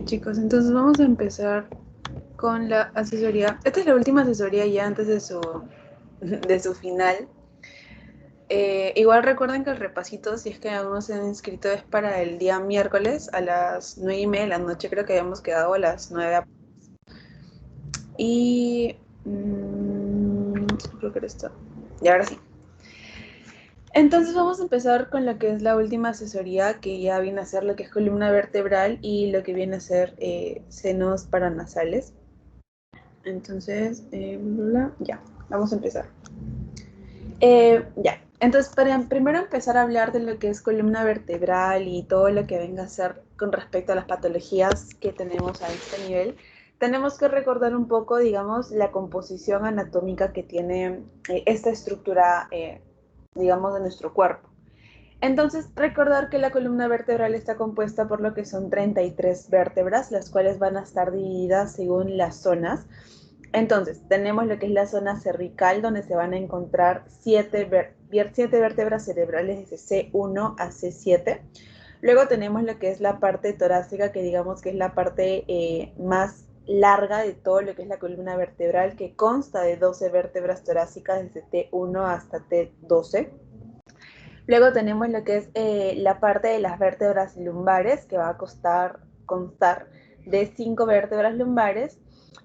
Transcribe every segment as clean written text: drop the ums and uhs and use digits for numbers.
Chicos, entonces vamos a empezar con la asesoría. Esta es la última asesoría ya antes de su final. Igual recuerden que el repasito, si es que aún no se han inscrito, es para el día miércoles a las 9:30 de la noche. Creo que habíamos quedado a las 9. Y creo que era esto. Y ahora sí. Entonces vamos a empezar con lo que es la última asesoría, que ya viene a ser lo que es columna vertebral y lo que viene a ser senos paranasales. Entonces, ya, vamos a empezar. Ya, entonces para primero empezar a hablar de lo que es columna vertebral y todo lo que venga a ser con respecto a las patologías que tenemos a este nivel, tenemos que recordar un poco, digamos, la composición anatómica que tiene esta estructura, digamos, de nuestro cuerpo. Entonces, recordar que la columna vertebral está compuesta por lo que son 33 vértebras, las cuales van a estar divididas según las zonas. Entonces, tenemos lo que es la zona cervical, donde se van a encontrar 7 vértebras cerebrales desde C1 a C7. Luego tenemos lo que es la parte torácica, que digamos que es la parte más larga de todo lo que es la columna vertebral, que consta de 12 vértebras torácicas desde T1 hasta T12. Luego tenemos lo que es la parte de las vértebras lumbares, que va a constar de 5 vértebras lumbares.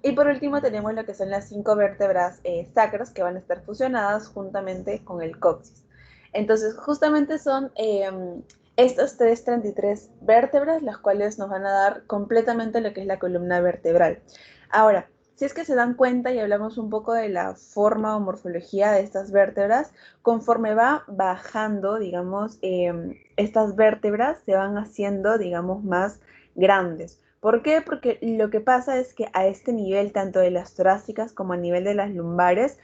Y por último tenemos lo que son las 5 vértebras sacras, que van a estar fusionadas juntamente con el coxis. Entonces, justamente son estas 33 vértebras las cuales nos van a dar completamente lo que es la columna vertebral. Ahora, si es que se dan cuenta y hablamos un poco de la forma o morfología de estas vértebras, conforme va bajando, digamos, estas vértebras se van haciendo, digamos, más grandes. ¿Por qué? Porque lo que pasa es que a este nivel, tanto de las torácicas como a nivel de las lumbares,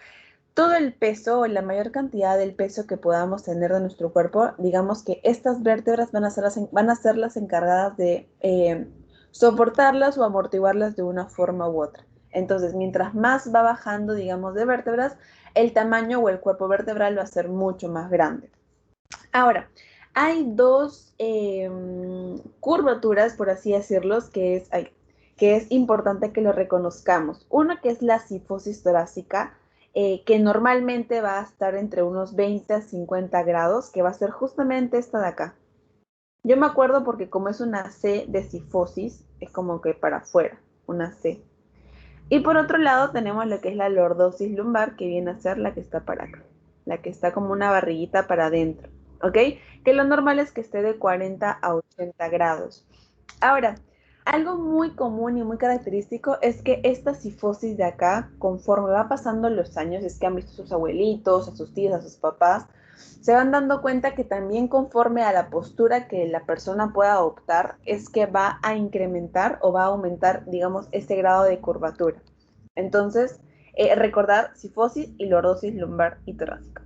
todo el peso o la mayor cantidad del peso que podamos tener de nuestro cuerpo, digamos que estas vértebras van a ser las encargadas de soportarlas o amortiguarlas de una forma u otra. Entonces, mientras más va bajando, digamos, de vértebras, el tamaño o el cuerpo vertebral va a ser mucho más grande. Ahora, hay dos curvaturas, por así decirlo, que es importante que lo reconozcamos. Una que es la cifosis torácica, que normalmente va a estar entre unos 20 a 50 grados, que va a ser justamente esta de acá. Yo me acuerdo porque como es una C de cifosis, es como que para afuera, una C. Y por otro lado tenemos lo que es la lordosis lumbar, que viene a ser la que está para acá, la que está como una barriguita para adentro, ¿ok? Que lo normal es que esté de 40 a 80 grados. Ahora, algo muy común y muy característico es que esta cifosis de acá, conforme va pasando los años, es que han visto a sus abuelitos, a sus tíos, a sus papás, se van dando cuenta que también conforme a la postura que la persona pueda adoptar, es que va a incrementar o va a aumentar, digamos, este grado de curvatura. Entonces, recordar cifosis y lordosis lumbar y torácica.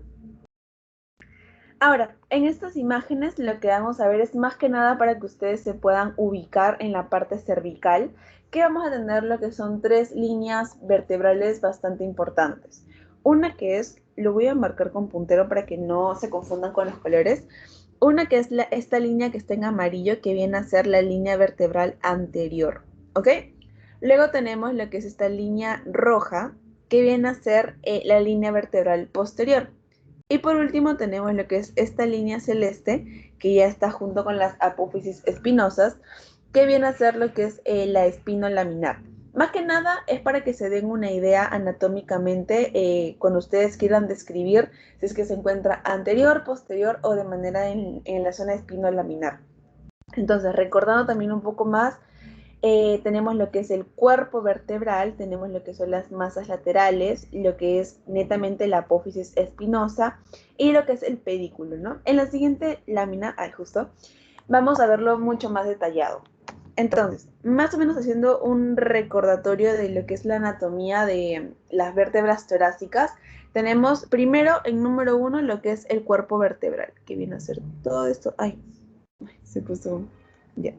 Ahora, en estas imágenes lo que vamos a ver es más que nada para que ustedes se puedan ubicar en la parte cervical, que vamos a tener lo que son 3 líneas vertebrales bastante importantes. Una que es, lo voy a marcar con puntero para que no se confundan con los colores, una que es esta línea que está en amarillo, que viene a ser la línea vertebral anterior, ¿ok? Luego tenemos lo que es esta línea roja, que viene a ser la línea vertebral posterior. Y por último tenemos lo que es esta línea celeste, que ya está junto con las apófisis espinosas, que viene a ser lo que es la espinolaminar. Más que nada es para que se den una idea anatómicamente cuando ustedes quieran describir si es que se encuentra anterior, posterior o de manera en la zona espinolaminar. Entonces, recordando también un poco más, tenemos lo que es el cuerpo vertebral, tenemos lo que son las masas laterales, lo que es netamente la apófisis espinosa y lo que es el pedículo, ¿no? En la siguiente lámina, justo, vamos a verlo mucho más detallado. Entonces, más o menos haciendo un recordatorio de lo que es la anatomía de las vértebras torácicas, tenemos primero en número 1 lo que es el cuerpo vertebral, que viene a ser todo esto. Ay, se puso. Ya.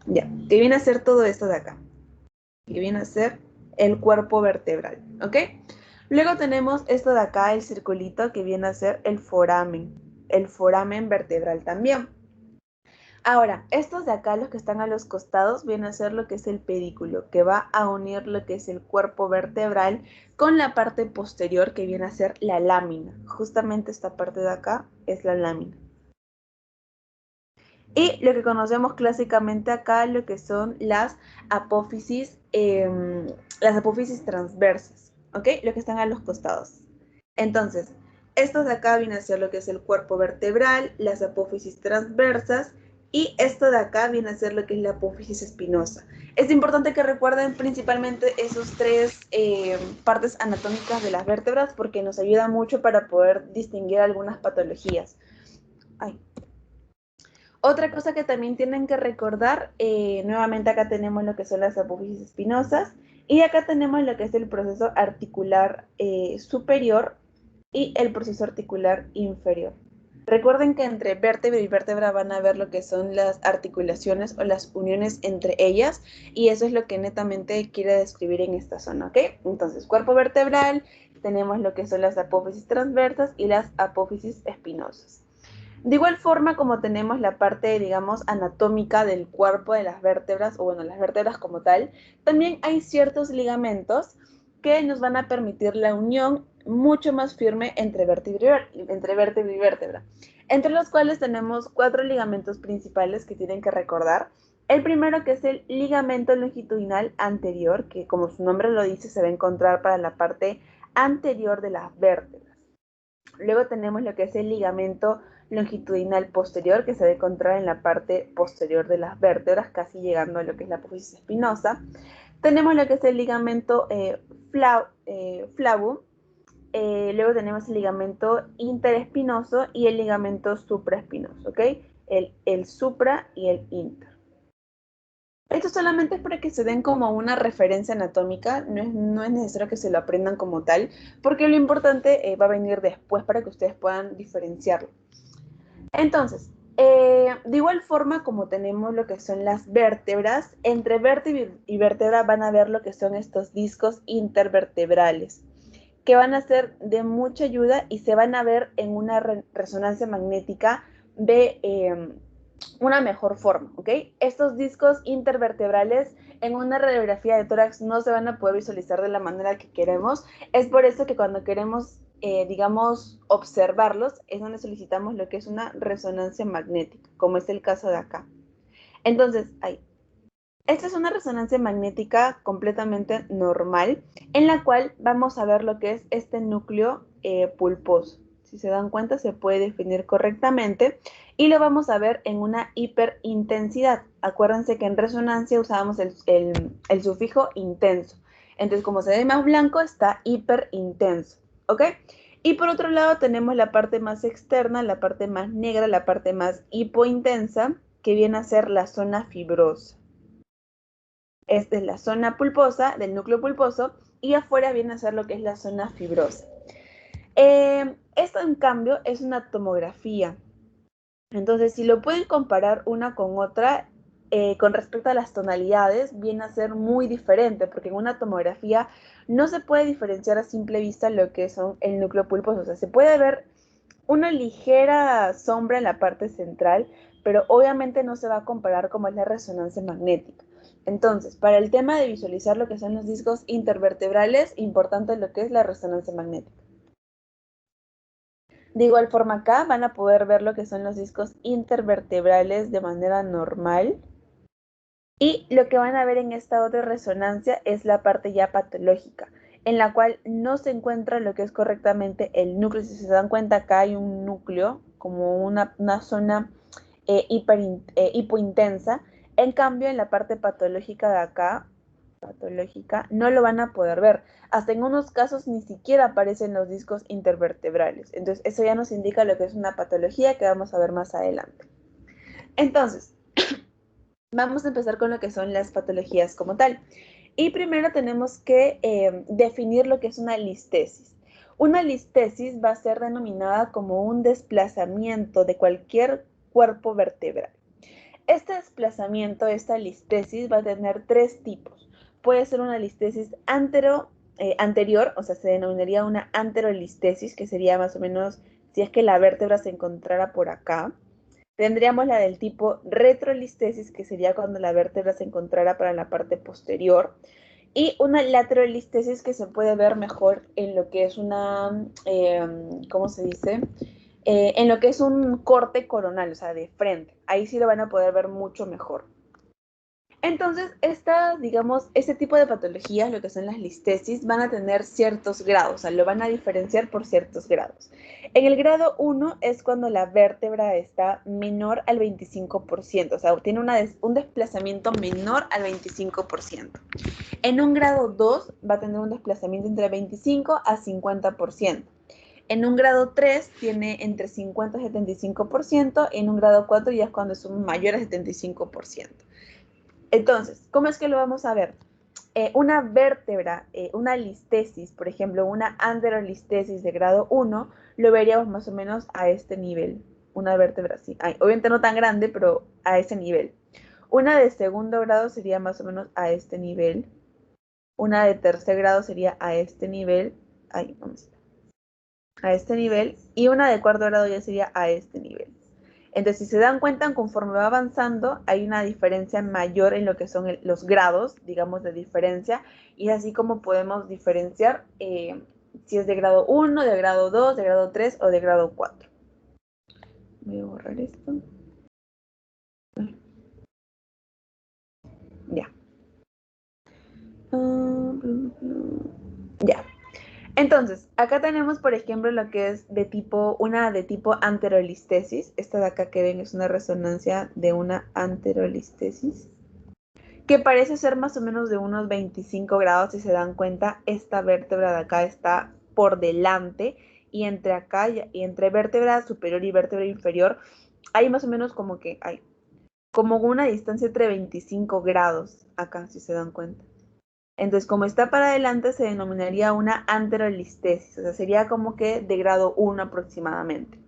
Ya, que viene a ser todo esto de acá, que viene a ser el cuerpo vertebral, ¿ok? Luego tenemos esto de acá, el circulito, que viene a ser el foramen vertebral también. Ahora, estos de acá, los que están a los costados, vienen a ser lo que es el pedículo, que va a unir lo que es el cuerpo vertebral con la parte posterior, que viene a ser la lámina. Justamente esta parte de acá es la lámina. Y lo que conocemos clásicamente acá, lo que son las apófisis transversas, ¿ok? Lo que están a los costados. Entonces, estos de acá viene a ser lo que es el cuerpo vertebral, las apófisis transversas, y esto de acá viene a ser lo que es la apófisis espinosa. Es importante que recuerden principalmente esos tres partes anatómicas de las vértebras porque nos ayuda mucho para poder distinguir algunas patologías. Ay. Otra cosa que también tienen que recordar, nuevamente acá tenemos lo que son las apófisis espinosas y acá tenemos lo que es el proceso articular superior y el proceso articular inferior. Recuerden que entre vértebra y vértebra van a ver lo que son las articulaciones o las uniones entre ellas y eso es lo que netamente quiere describir en esta zona, ¿ok? Entonces, cuerpo vertebral, tenemos lo que son las apófisis transversas y las apófisis espinosas. De igual forma como tenemos la parte, digamos, anatómica del cuerpo de las vértebras, o bueno, las vértebras como tal, también hay ciertos ligamentos que nos van a permitir la unión mucho más firme entre vértebra y vértebra, entre los cuales tenemos 4 ligamentos principales que tienen que recordar. El primero, que es el ligamento longitudinal anterior, que como su nombre lo dice, se va a encontrar para la parte anterior de las vértebras. Luego tenemos lo que es el ligamento longitudinal posterior, que se va a encontrar en la parte posterior de las vértebras, casi llegando a lo que es la apófisis espinosa. Tenemos lo que es el ligamento flavum. Luego tenemos el ligamento interespinoso y el ligamento supraespinoso, ¿ok? El supra y el inter. Esto solamente es para que se den como una referencia anatómica, no es necesario que se lo aprendan como tal, porque lo importante va a venir después para que ustedes puedan diferenciarlo. Entonces, de igual forma como tenemos lo que son las vértebras, entre vértebra y vértebra van a ver lo que son estos discos intervertebrales, que van a ser de mucha ayuda y se van a ver en una resonancia magnética de una mejor forma, ¿ok? Estos discos intervertebrales en una radiografía de tórax no se van a poder visualizar de la manera que queremos. Es por eso que cuando queremos, digamos, observarlos, es donde solicitamos lo que es una resonancia magnética, como es el caso de acá. Entonces, ahí. Esta es una resonancia magnética completamente normal, en la cual vamos a ver lo que es este núcleo pulposo. Si se dan cuenta, se puede definir correctamente y lo vamos a ver en una hiperintensidad. Acuérdense que en resonancia usábamos el sufijo intenso. Entonces, como se ve más blanco, está hiperintenso, ¿ok? Y por otro lado tenemos la parte más externa, la parte más negra, la parte más hipointensa, que viene a ser la zona fibrosa. Esta es la zona pulposa, del núcleo pulposo, y afuera viene a ser lo que es la zona fibrosa. Esto, en cambio, es una tomografía. Entonces, si lo pueden comparar una con otra, con respecto a las tonalidades, viene a ser muy diferente, porque en una tomografía no se puede diferenciar a simple vista lo que son el núcleo pulposo. O sea, se puede ver una ligera sombra en la parte central, pero obviamente no se va a comparar como es la resonancia magnética. Entonces, para el tema de visualizar lo que son los discos intervertebrales, importante lo que es la resonancia magnética. De igual forma acá van a poder ver lo que son los discos intervertebrales de manera normal. Y lo que van a ver en esta otra resonancia es la parte ya patológica, en la cual no se encuentra lo que es correctamente el núcleo. Si se dan cuenta, acá hay un núcleo, como una zona hipointensa. En cambio, en la parte patológica de acá, no lo van a poder ver. Hasta en unos casos ni siquiera aparecen los discos intervertebrales. Entonces, eso ya nos indica lo que es una patología que vamos a ver más adelante. Entonces, vamos a empezar con lo que son las patologías como tal. Y primero tenemos que definir lo que es una listesis. Una listesis va a ser denominada como un desplazamiento de cualquier cuerpo vertebral. Este desplazamiento, esta listesis, va a tener 3 tipos. Puede ser una listesis anterior, o sea, se denominaría una anterolistesis, que sería más o menos si es que la vértebra se encontrara por acá. Tendríamos la del tipo retrolistesis, que sería cuando la vértebra se encontrara para la parte posterior, y una laterolistesis que se puede ver mejor en lo que es una, ¿cómo se dice? En lo que es un corte coronal, o sea, de frente. Ahí sí lo van a poder ver mucho mejor. Entonces, digamos, este tipo de patologías, lo que son las listesis, van a tener ciertos grados, o sea, lo van a diferenciar por ciertos grados. En el grado 1 es cuando la vértebra está menor al 25%, o sea, tiene un desplazamiento menor al 25%. En un grado 2 va a tener un desplazamiento entre 25 a 50%. En un grado 3 tiene entre 50 y 75%, en un grado 4 ya es cuando es un mayor a 75%. Entonces, ¿cómo es que lo vamos a ver? Una vértebra, una listesis, por ejemplo, una anterolistesis de grado 1, lo veríamos más o menos a este nivel. Una vértebra así. Ay, obviamente no tan grande, pero a ese nivel. Una de segundo grado sería más o menos a este nivel. Una de tercer grado sería a este nivel. Ay, vamos a este nivel. Y una de cuarto grado ya sería a este nivel. Entonces, si se dan cuenta, conforme va avanzando, hay una diferencia mayor en lo que son los grados, digamos, de diferencia, y es así como podemos diferenciar si es de grado 1, de grado 2, de grado 3 o de grado 4. Voy a borrar esto. Ya. Ya. Entonces, acá tenemos, por ejemplo, lo que es una de tipo anterolistesis. Esta de acá que ven es una resonancia de una anterolistesis, que parece ser más o menos de unos 25 grados. Si se dan cuenta, esta vértebra de acá está por delante, y entre acá y entre vértebra superior y vértebra inferior hay más o menos como que hay como una distancia entre 25 grados acá, si se dan cuenta. Entonces, como está para adelante, se denominaría una anterolistesis, o sea, sería como que de grado 1 aproximadamente.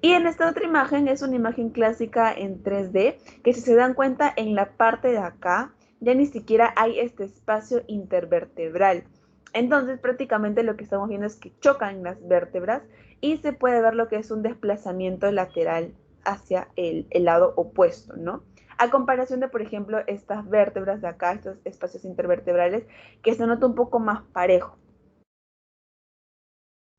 Y en esta otra imagen es una imagen clásica en 3D, que si se dan cuenta, en la parte de acá ya ni siquiera hay este espacio intervertebral. Entonces, prácticamente lo que estamos viendo es que chocan las vértebras y se puede ver lo que es un desplazamiento lateral hacia el lado opuesto, ¿no? A comparación de, por ejemplo, estas vértebras de acá, estos espacios intervertebrales, que se nota un poco más parejo.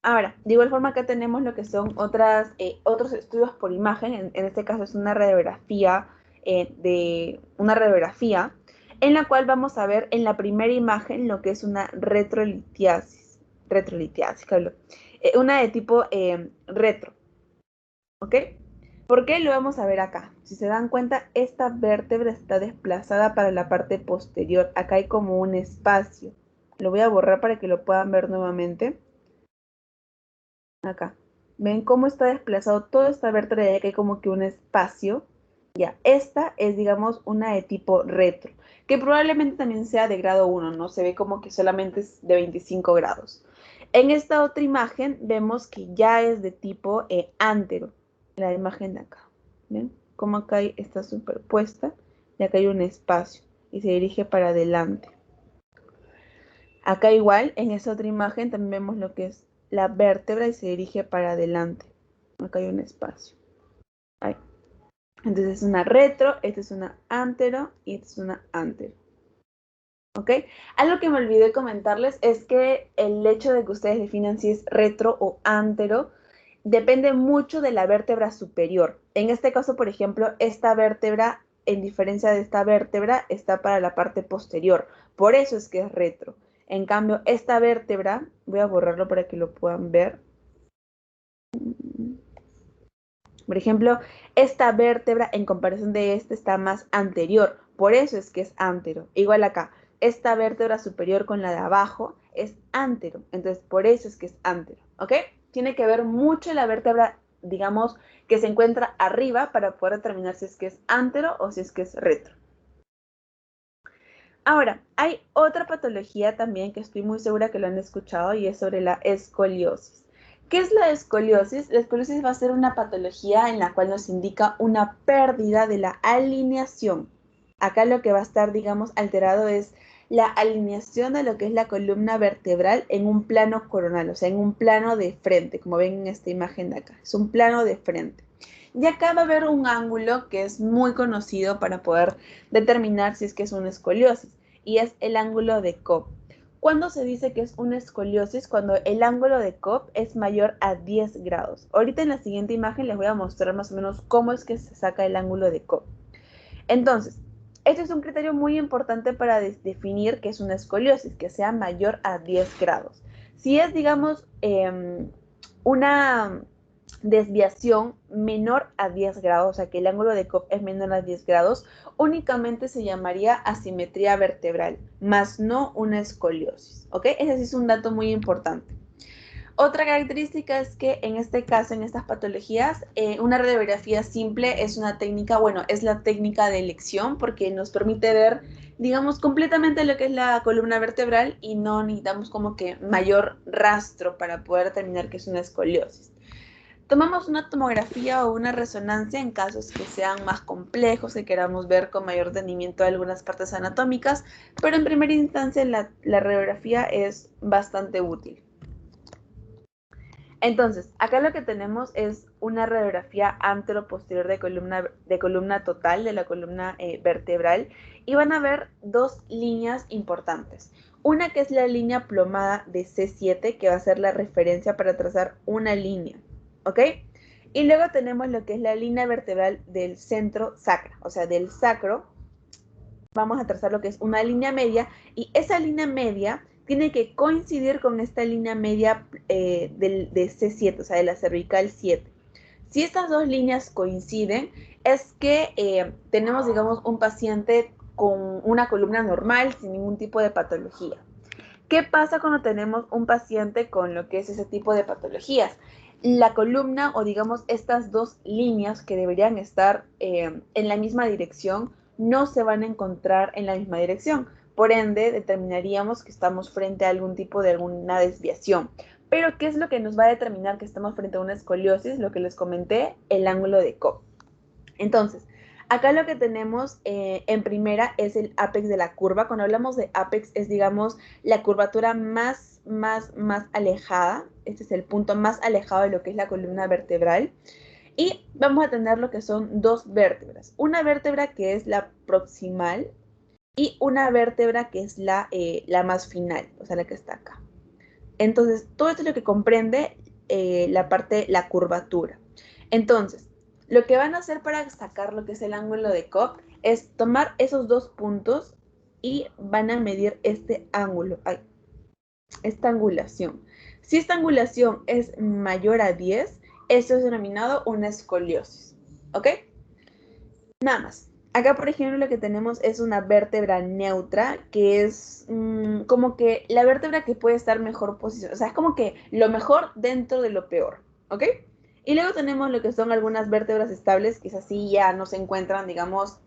Ahora, de igual forma acá tenemos lo que son otros estudios por imagen. En este caso es una radiografía, en la cual vamos a ver en la primera imagen lo que es una retrolitiasis, una de tipo retro, ¿ok? ¿Por qué? Lo vamos a ver acá. Si se dan cuenta, esta vértebra está desplazada para la parte posterior. Acá hay como un espacio. Lo voy a borrar para que lo puedan ver nuevamente. Acá. ¿Ven cómo está desplazado toda esta vértebra de acá? Hay como que un espacio. Ya, esta es, digamos, una de tipo retro, que probablemente también sea de grado 1, ¿no? Se ve como que solamente es de 25 grados. En esta otra imagen vemos que ya es de tipo antero, la imagen de acá. ¿Ven? Como acá está superpuesta y acá hay un espacio y se dirige para adelante. Acá igual, en esa otra imagen también vemos lo que es la vértebra y se dirige para adelante. Acá hay un espacio. Ahí. Entonces es una retro, esta es una antero y esta es una antero. ¿Ok? Algo que me olvidé comentarles es que el hecho de que ustedes definan si es retro o antero depende mucho de la vértebra superior. En este caso, por ejemplo, esta vértebra, en diferencia de esta vértebra, está para la parte posterior. Por eso es que es retro. En cambio, esta vértebra, voy a borrarlo para que lo puedan ver. Por ejemplo, esta vértebra en comparación de esta está más anterior, por eso es que es antero. Igual acá, esta vértebra superior con la de abajo es antero, entonces por eso es que es antero, ¿ok? Tiene que ver mucho la vértebra, digamos, que se encuentra arriba para poder determinar si es que es antero o si es que es retro. Ahora, hay otra patología también que estoy muy segura que lo han escuchado y es sobre la escoliosis. ¿Qué es la escoliosis? La escoliosis va a ser una patología en la cual nos indica una pérdida de la alineación. Acá lo que va a estar, digamos, alterado es la alineación de lo que es la columna vertebral en un plano coronal, o sea, en un plano de frente, como ven en esta imagen de acá. Es un plano de frente. Y acá va a haber un ángulo que es muy conocido para poder determinar si es que es una escoliosis, y es el ángulo de Cobb. ¿Cuándo se dice que es una escoliosis? Cuando el ángulo de Cobb es mayor a 10 grados. Ahorita en la siguiente imagen les voy a mostrar más o menos cómo es que se saca el ángulo de Cobb. Entonces, este es un criterio muy importante para definir que es una escoliosis, que sea mayor a 10 grados. Si es, digamos, una desviación menor a 10 grados, o sea que el ángulo de Cobb es menor a 10 grados, únicamente se llamaría asimetría vertebral, más no una escoliosis, ¿ok? Ese sí es un dato muy importante. Otra característica es que en este caso, en estas patologías, una radiografía simple es una técnica, bueno, es la técnica de elección porque nos permite ver, digamos, completamente lo que es la columna vertebral y no necesitamos como que mayor rastro para poder determinar que es una escoliosis. Tomamos una tomografía o una resonancia en casos que sean más complejos, que queramos ver con mayor detenimiento algunas partes anatómicas, pero en primera instancia la radiografía es bastante útil. Entonces, acá lo que tenemos es una radiografía antero-posterior de columna total, de la columna vertebral, y van a ver dos líneas importantes. Una que es la línea plomada de C7, que va a ser la referencia para trazar una línea, ¿ok? Y luego tenemos lo que es la línea vertebral del centro sacra, o sea, del sacro, vamos a trazar lo que es una línea media, y esa línea media tiene que coincidir con esta línea media de C7, o sea, de la cervical 7. Si estas dos líneas coinciden, es que tenemos, digamos, un paciente con una columna normal, sin ningún tipo de patología. ¿Qué pasa cuando tenemos un paciente con lo que es ese tipo de patologías? La columna o digamos estas dos líneas que deberían estar en la misma dirección no se van a encontrar en la misma dirección. Por ende, determinaríamos que estamos frente a algún tipo de alguna desviación. Pero, ¿qué es lo que nos va a determinar que estamos frente a una escoliosis? Lo que les comenté, el ángulo de Cobb. Entonces, acá lo que tenemos en primera es el apex de la curva. Cuando hablamos de apex es, digamos, la curvatura más alejada. Este es el punto más alejado de lo que es la columna vertebral. Y vamos a tener lo que son dos vértebras. Una vértebra que es la proximal y una vértebra que es la más final, o sea, la que está acá. Entonces, todo esto es lo que comprende la curvatura. Entonces, lo que van a hacer para sacar lo que es el ángulo de Cobb es tomar esos dos puntos y van a medir este ángulo, esta angulación. Si esta angulación es mayor a 10, eso es denominado una escoliosis, ¿ok? Nada más. Acá, por ejemplo, lo que tenemos es una vértebra neutra, que es como que la vértebra que puede estar mejor posicionada. O sea, es como que lo mejor dentro de lo peor, ¿ok? Y luego tenemos lo que son algunas vértebras estables, que es así ya no se encuentran, digamos,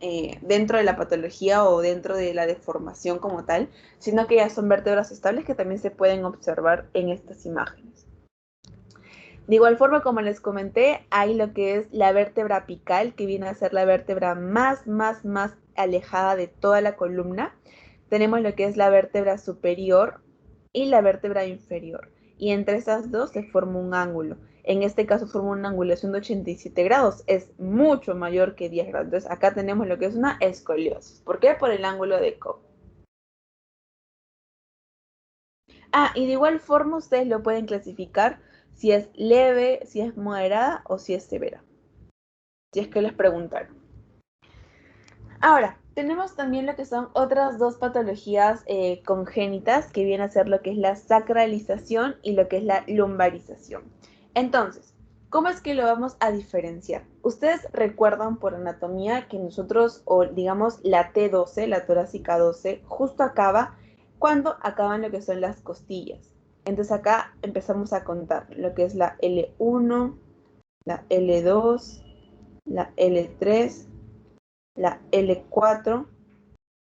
dentro de la patología o dentro de la deformación como tal, sino que ya son vértebras estables que también se pueden observar en estas imágenes. De igual forma, como les comenté, hay lo que es la vértebra apical, que viene a ser la vértebra más alejada de toda la columna. Tenemos lo que es la vértebra superior y la vértebra inferior. Y entre esas dos se forma un ángulo. En este caso forma una angulación de 87 grados. Es mucho mayor que 10 grados. Entonces acá tenemos lo que es una escoliosis. ¿Por qué? Por el ángulo de Cobb. Ah, y de igual forma ustedes lo pueden clasificar si es leve, si es moderada o si es severa. Si es que les preguntaron. Ahora, tenemos también lo que son otras dos patologías congénitas, que viene a ser lo que es la sacralización y lo que es la lumbarización. Entonces, ¿cómo es que lo vamos a diferenciar? Ustedes recuerdan por anatomía que nosotros, o digamos la T12, la torácica 12, justo acaba cuando acaban lo que son las costillas. Entonces acá empezamos a contar lo que es la L1, la L2, la L3, la L4,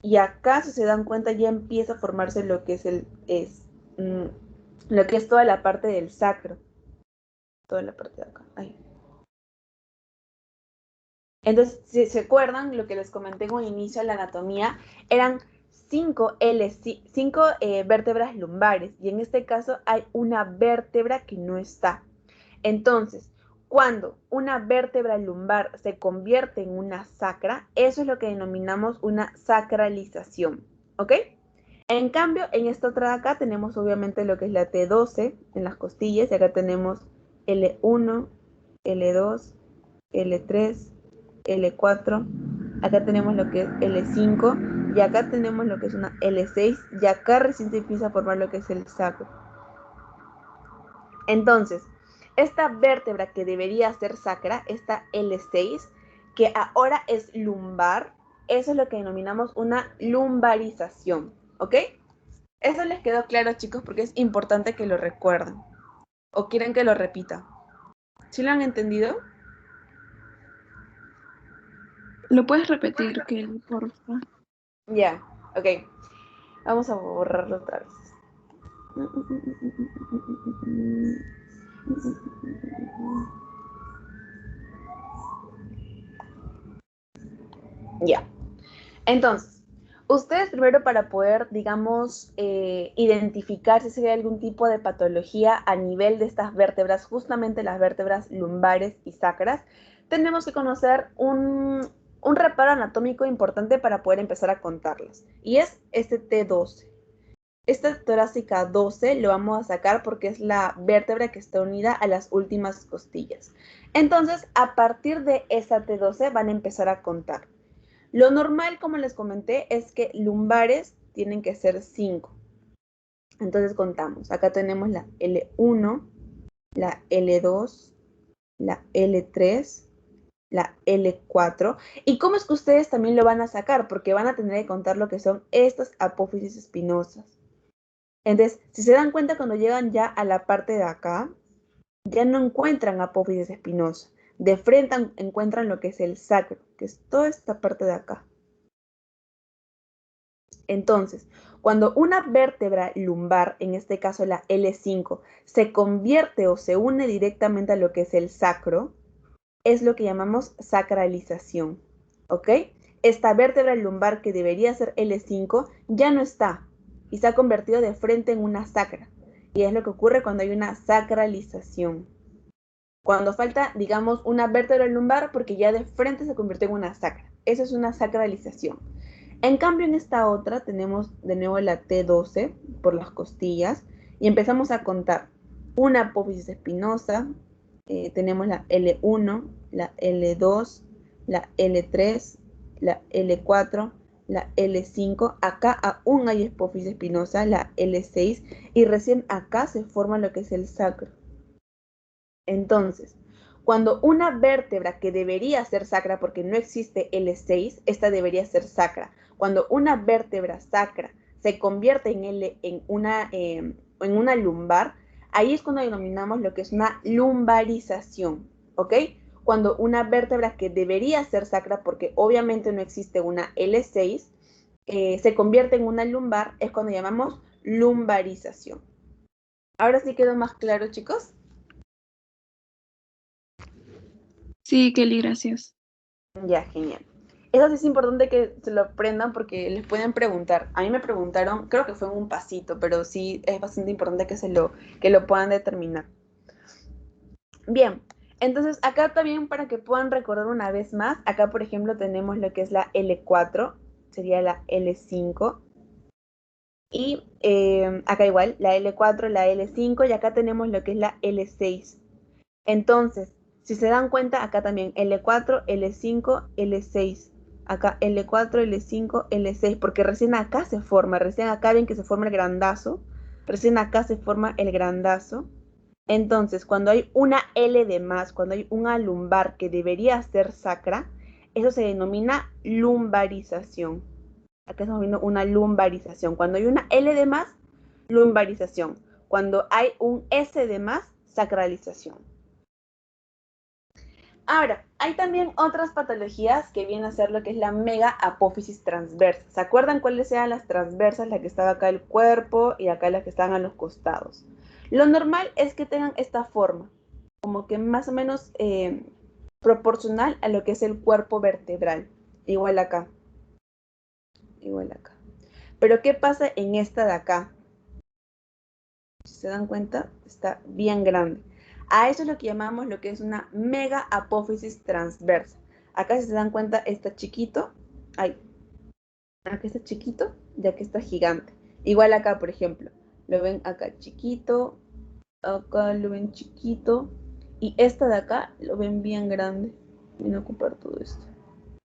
y acá, si se dan cuenta, ya empieza a formarse lo que lo que es toda la parte del sacro. Toda la parte de acá. Ahí. Entonces, si se acuerdan, lo que les comenté en un inicio de la anatomía, eran cinco vértebras lumbares, y en este caso hay una vértebra que no está. Entonces, Cuando una vértebra lumbar se convierte en una sacra, eso es lo que denominamos una sacralización, ¿ok? En cambio, en esta otra de acá tenemos obviamente lo que es la T12 en las costillas, y acá tenemos L1, L2, L3, L4, acá tenemos lo que es L5, y acá tenemos lo que es una L6, y acá recién se empieza a formar lo que es el sacro. Entonces, esta vértebra que debería ser sacra, esta L6, que ahora es lumbar, eso es lo que denominamos una lumbarización, ¿ok? Eso les quedó claro, chicos, porque es importante que lo recuerden. ¿O quieren que lo repita? ¿Sí lo han entendido? ¿Lo puedes repetir, Kelly, porfa? Ya, ok. Vamos a borrarlo otra vez. Ya. Entonces, ustedes primero para poder, digamos, identificar si hay algún tipo de patología a nivel de estas vértebras, justamente las vértebras lumbares y sacras, tenemos que conocer un reparo anatómico importante para poder empezar a contarlas. Y es este T12. Esta torácica 12 lo vamos a sacar porque es la vértebra que está unida a las últimas costillas. Entonces, a partir de esa T12 van a empezar a contar. Lo normal, como les comenté, es que lumbares tienen que ser 5. Entonces contamos. Acá tenemos la L1, la L2, la L3, la L4. ¿Y cómo es que ustedes también lo van a sacar? Porque van a tener que contar lo que son estas apófisis espinosas. Entonces, si se dan cuenta, cuando llegan ya a la parte de acá, ya no encuentran apófisis espinosa. De frente encuentran lo que es el sacro, que es toda esta parte de acá. Entonces, cuando una vértebra lumbar, en este caso la L5, se convierte o se une directamente a lo que es el sacro, es lo que llamamos sacralización, ¿ok? Esta vértebra lumbar que debería ser L5 ya no está y se ha convertido de frente en una sacra. Y es lo que ocurre cuando hay una sacralización. Cuando falta, digamos, una vértebra lumbar porque ya de frente se convirtió en una sacra. Eso es una sacralización. En cambio, en esta otra tenemos de nuevo la T12 por las costillas y empezamos a contar una apófisis espinosa, tenemos la L1, la L2, la L3, la L4, la L5, acá aún hay apófisis espinosa, la L6, y recién acá se forma lo que es el sacro. Entonces, cuando una vértebra que debería ser sacra, porque no existe L6, esta debería ser sacra. Cuando una vértebra sacra se convierte en una lumbar, ahí es cuando denominamos lo que es una lumbarización, ¿ok? Cuando una vértebra que debería ser sacra, porque obviamente no existe una L6, se convierte en una lumbar, es cuando llamamos lumbarización. Ahora sí quedó más claro, chicos. Sí, Kelly, gracias. Ya, genial. Eso sí es importante que se lo aprendan porque les pueden preguntar. A mí me preguntaron, creo que fue en un pasito, pero sí es bastante importante que lo puedan determinar. Bien, entonces acá también para que puedan recordar una vez más, acá por ejemplo tenemos lo que es la L4, sería la L5, y acá igual, la L4, la L5, y acá tenemos lo que es la L6. Entonces, si se dan cuenta, acá también L4, L5, L6. Acá L4, L5, L6, porque recién acá se forma, recién acá ven que se forma el grandazo, recién acá se forma el grandazo. Entonces, cuando hay una L de más, cuando hay una lumbar que debería ser sacra, eso se denomina lumbarización. Acá estamos viendo una lumbarización. Cuando hay una L de más, lumbarización. Cuando hay un S de más, sacralización. Ahora, hay también otras patologías que vienen a ser lo que es la mega apófisis transversa. ¿Se acuerdan cuáles eran las transversas? La que estaba acá el cuerpo y acá las que estaban a los costados. Lo normal es que tengan esta forma, como que más o menos proporcional a lo que es el cuerpo vertebral. Igual acá, igual acá. Pero ¿qué pasa en esta de acá? Si se dan cuenta, está bien grande. A eso es lo que llamamos lo que es una mega apófisis transversa. Acá si se dan cuenta está chiquito, ay, acá está chiquito y aquí está gigante. Igual acá, por ejemplo, lo ven acá chiquito, acá lo ven chiquito y esta de acá lo ven bien grande. Viene a ocupar todo esto,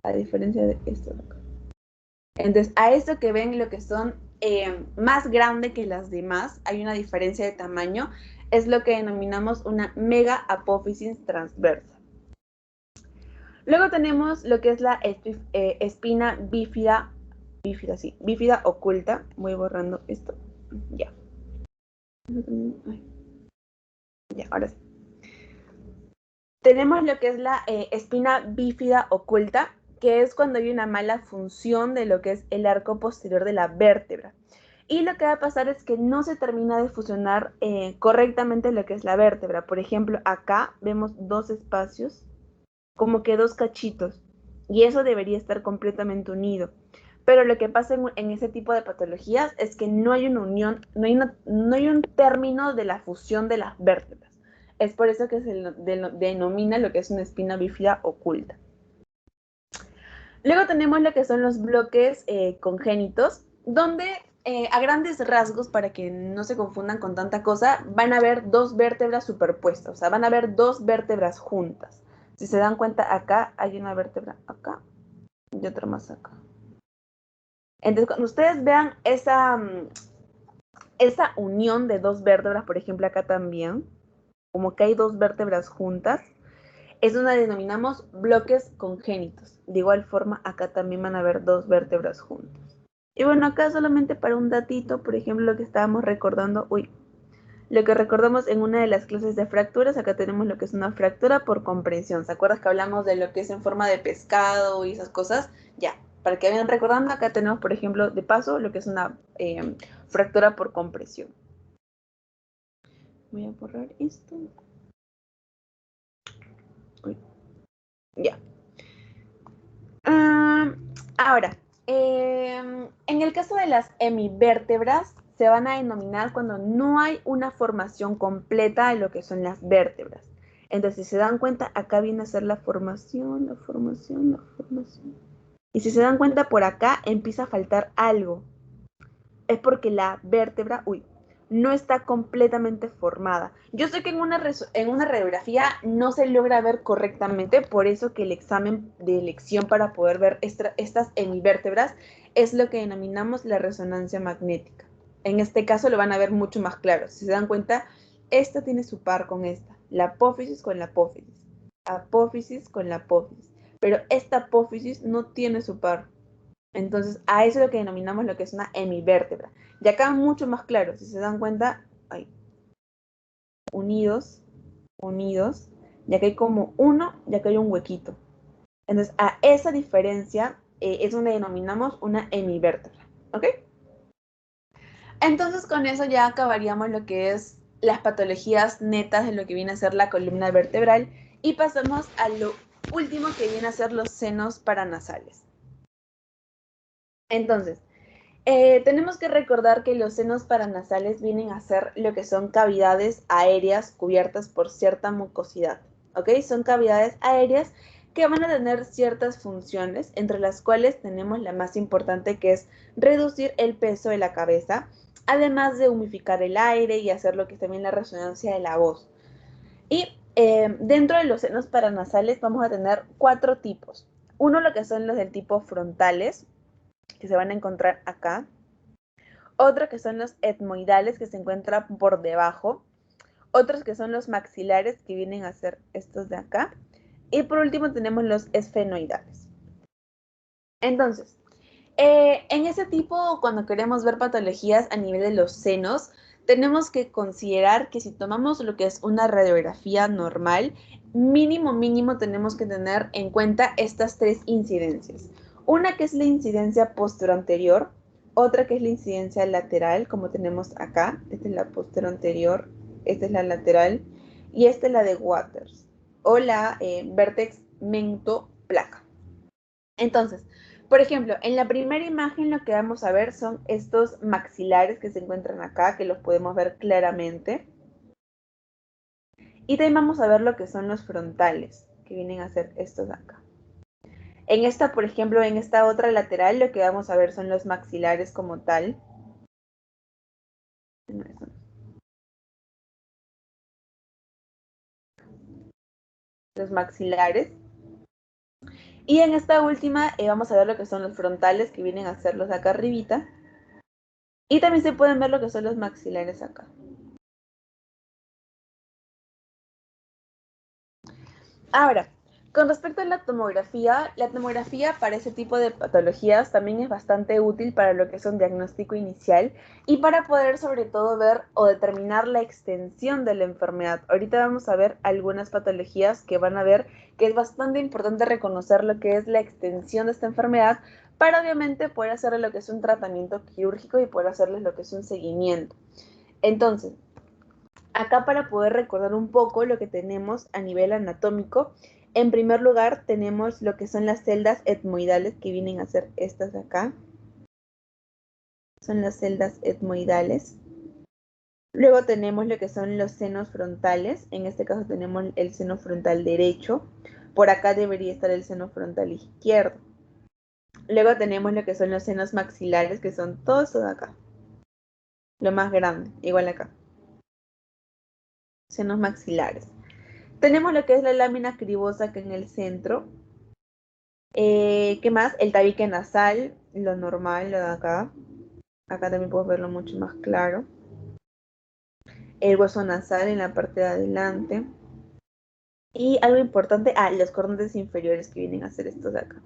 a diferencia de esto de acá. Entonces, a esto que ven lo que son más grande que las demás, hay una diferencia de tamaño, es lo que denominamos una mega apófisis transversa. Luego tenemos lo que es la espina bífida, bífida oculta. Voy borrando esto. Ya. Ya, ahora sí. Tenemos lo que es la espina bífida oculta, que es cuando hay una mala función de lo que es el arco posterior de la vértebra. Y lo que va a pasar es que no se termina de fusionar correctamente lo que es la vértebra. Por ejemplo, acá vemos dos espacios, como que dos cachitos, y eso debería estar completamente unido. Pero lo que pasa en ese tipo de patologías es que no hay una unión, no hay un término de la fusión de las vértebras. Es por eso que se denomina lo que es una espina bífida oculta. Luego tenemos lo que son los bloques congénitos, donde a grandes rasgos, para que no se confundan con tanta cosa, van a haber dos vértebras superpuestas, o sea, van a haber dos vértebras juntas. Si se dan cuenta, acá hay una vértebra acá y otra más acá. Entonces, cuando ustedes vean esa unión de dos vértebras, por ejemplo, acá también, como que hay dos vértebras juntas, es donde denominamos bloques congénitos. De igual forma, acá también van a haber dos vértebras juntas. Y bueno, acá solamente para un datito, por ejemplo, lo que estábamos recordando, lo que recordamos en una de las clases de fracturas, acá tenemos lo que es una fractura por comprensión. ¿Se acuerdan que hablamos de lo que es en forma de pescado y esas cosas? Ya, para que vayan recordando, acá tenemos, por ejemplo, de paso, lo que es una fractura por compresión. Voy a borrar esto. Uy. Ya. Ahora, en el caso de las hemivértebras, se van a denominar cuando no hay una formación completa de lo que son las vértebras. Entonces, si se dan cuenta, acá viene a ser la formación, la formación, la formación. Y si se dan cuenta, por acá empieza a faltar algo. Es porque la vértebra, no está completamente formada. Yo sé que en una radiografía no se logra ver correctamente, por eso que el examen de elección para poder ver estas hemivértebras es lo que denominamos la resonancia magnética. En este caso lo van a ver mucho más claro. Si se dan cuenta, esta tiene su par con esta, la apófisis con la apófisis con la apófisis. Pero esta apófisis no tiene su par. Entonces, a eso es lo que denominamos lo que es una hemivértebra. Y acá mucho más claro, si se dan cuenta, hay unidos, unidos, y acá hay como uno, y acá hay un huequito. Entonces, a esa diferencia es donde denominamos una hemivértebra, ¿ok? Entonces, con eso ya acabaríamos lo que es las patologías netas de lo que viene a ser la columna vertebral y pasamos a lo último que viene a ser los senos paranasales. Entonces, tenemos que recordar que los senos paranasales vienen a ser lo que son cavidades aéreas cubiertas por cierta mucosidad, ¿ok? Son cavidades aéreas que van a tener ciertas funciones, entre las cuales tenemos la más importante, que es reducir el peso de la cabeza, además de humidificar el aire y hacer lo que es también la resonancia de la voz. Y dentro de los senos paranasales vamos a tener 4 tipos. Uno, lo que son los del tipo frontales, que se van a encontrar acá. Otro que son los etmoidales, que se encuentran por debajo. Otros que son los maxilares, que vienen a ser estos de acá. Y por último tenemos los esfenoidales. Entonces, en ese tipo, cuando queremos ver patologías a nivel de los senos, tenemos que considerar que si tomamos lo que es una radiografía normal, mínimo tenemos que tener en cuenta estas 3 incidencias. Una que es la incidencia posterior, otra que es la incidencia lateral, como tenemos acá. Esta es la posterior, esta es la lateral, y esta es la de Waters, o la vértex mento-placa. Entonces, por ejemplo, en la primera imagen lo que vamos a ver son estos maxilares que se encuentran acá, que los podemos ver claramente. Y también vamos a ver lo que son los frontales, que vienen a ser estos de acá. En esta, por ejemplo, en esta otra lateral, lo que vamos a ver son los maxilares como tal. Los maxilares. Y en esta última vamos a ver lo que son los frontales, que vienen a ser los de acá arribita. Y también se pueden ver lo que son los maxilares acá. Ahora, con respecto a la tomografía para ese tipo de patologías también es bastante útil para lo que es un diagnóstico inicial y para poder sobre todo ver o determinar la extensión de la enfermedad. Ahorita vamos a ver algunas patologías que van a ver que es bastante importante reconocer lo que es la extensión de esta enfermedad para obviamente poder hacerle lo que es un tratamiento quirúrgico y poder hacerles lo que es un seguimiento. Entonces, acá para poder recordar un poco lo que tenemos a nivel anatómico, en primer lugar tenemos lo que son las celdas etmoidales, que vienen a ser estas de acá. Son las celdas etmoidales. Luego tenemos lo que son los senos frontales. En este caso tenemos el seno frontal derecho. Por acá debería estar el seno frontal izquierdo. Luego tenemos lo que son los senos maxilares, que son todo esto de acá. Lo más grande, igual acá. Senos maxilares. Tenemos lo que es la lámina cribosa acá en el centro. ¿Qué más? El tabique nasal, lo normal, lo de acá. Acá también puedo verlo mucho más claro. El hueso nasal en la parte de adelante. Y algo importante, los cornetes inferiores que vienen a ser estos de acá.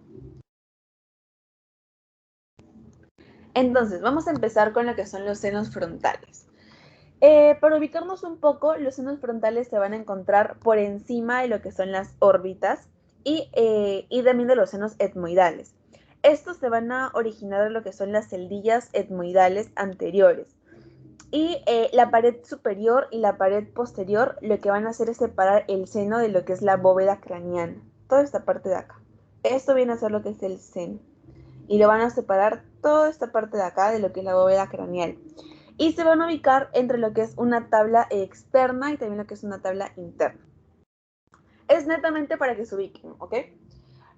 Entonces, vamos a empezar con lo que son los senos frontales. Para ubicarnos un poco, los senos frontales se van a encontrar por encima de lo que son las órbitas y también de los senos etmoidales. Estos se van a originar de lo que son las celdillas etmoidales anteriores. Y la pared superior y la pared posterior lo que van a hacer es separar el seno de lo que es la bóveda craneana. Toda esta parte de acá. Esto viene a ser lo que es el seno. Y lo van a separar toda esta parte de acá de lo que es la bóveda craneal. Y se van a ubicar entre lo que es una tabla externa y también lo que es una tabla interna. Es netamente para que se ubiquen, ¿ok?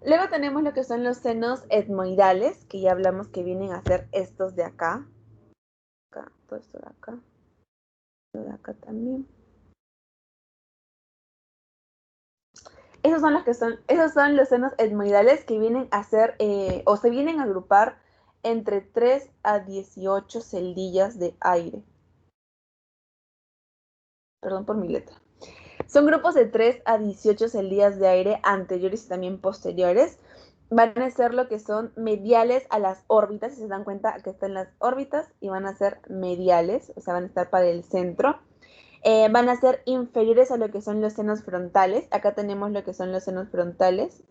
Luego tenemos lo que son los senos etmoidales, que ya hablamos que vienen a ser estos de acá. Acá, todo esto de acá. Esto de acá también. Esos son los senos etmoidales que vienen a ser, o se vienen a agrupar entre 3 a 18 celdillas de aire. Perdón por mi letra. Son grupos de 3 a 18 celdillas de aire anteriores y también posteriores. Van a ser lo que son mediales a las órbitas, si se dan cuenta que están las órbitas y van a ser mediales, o sea, van a estar para el centro. Van a ser inferiores a lo que son los senos frontales. Acá tenemos lo que son los senos frontales.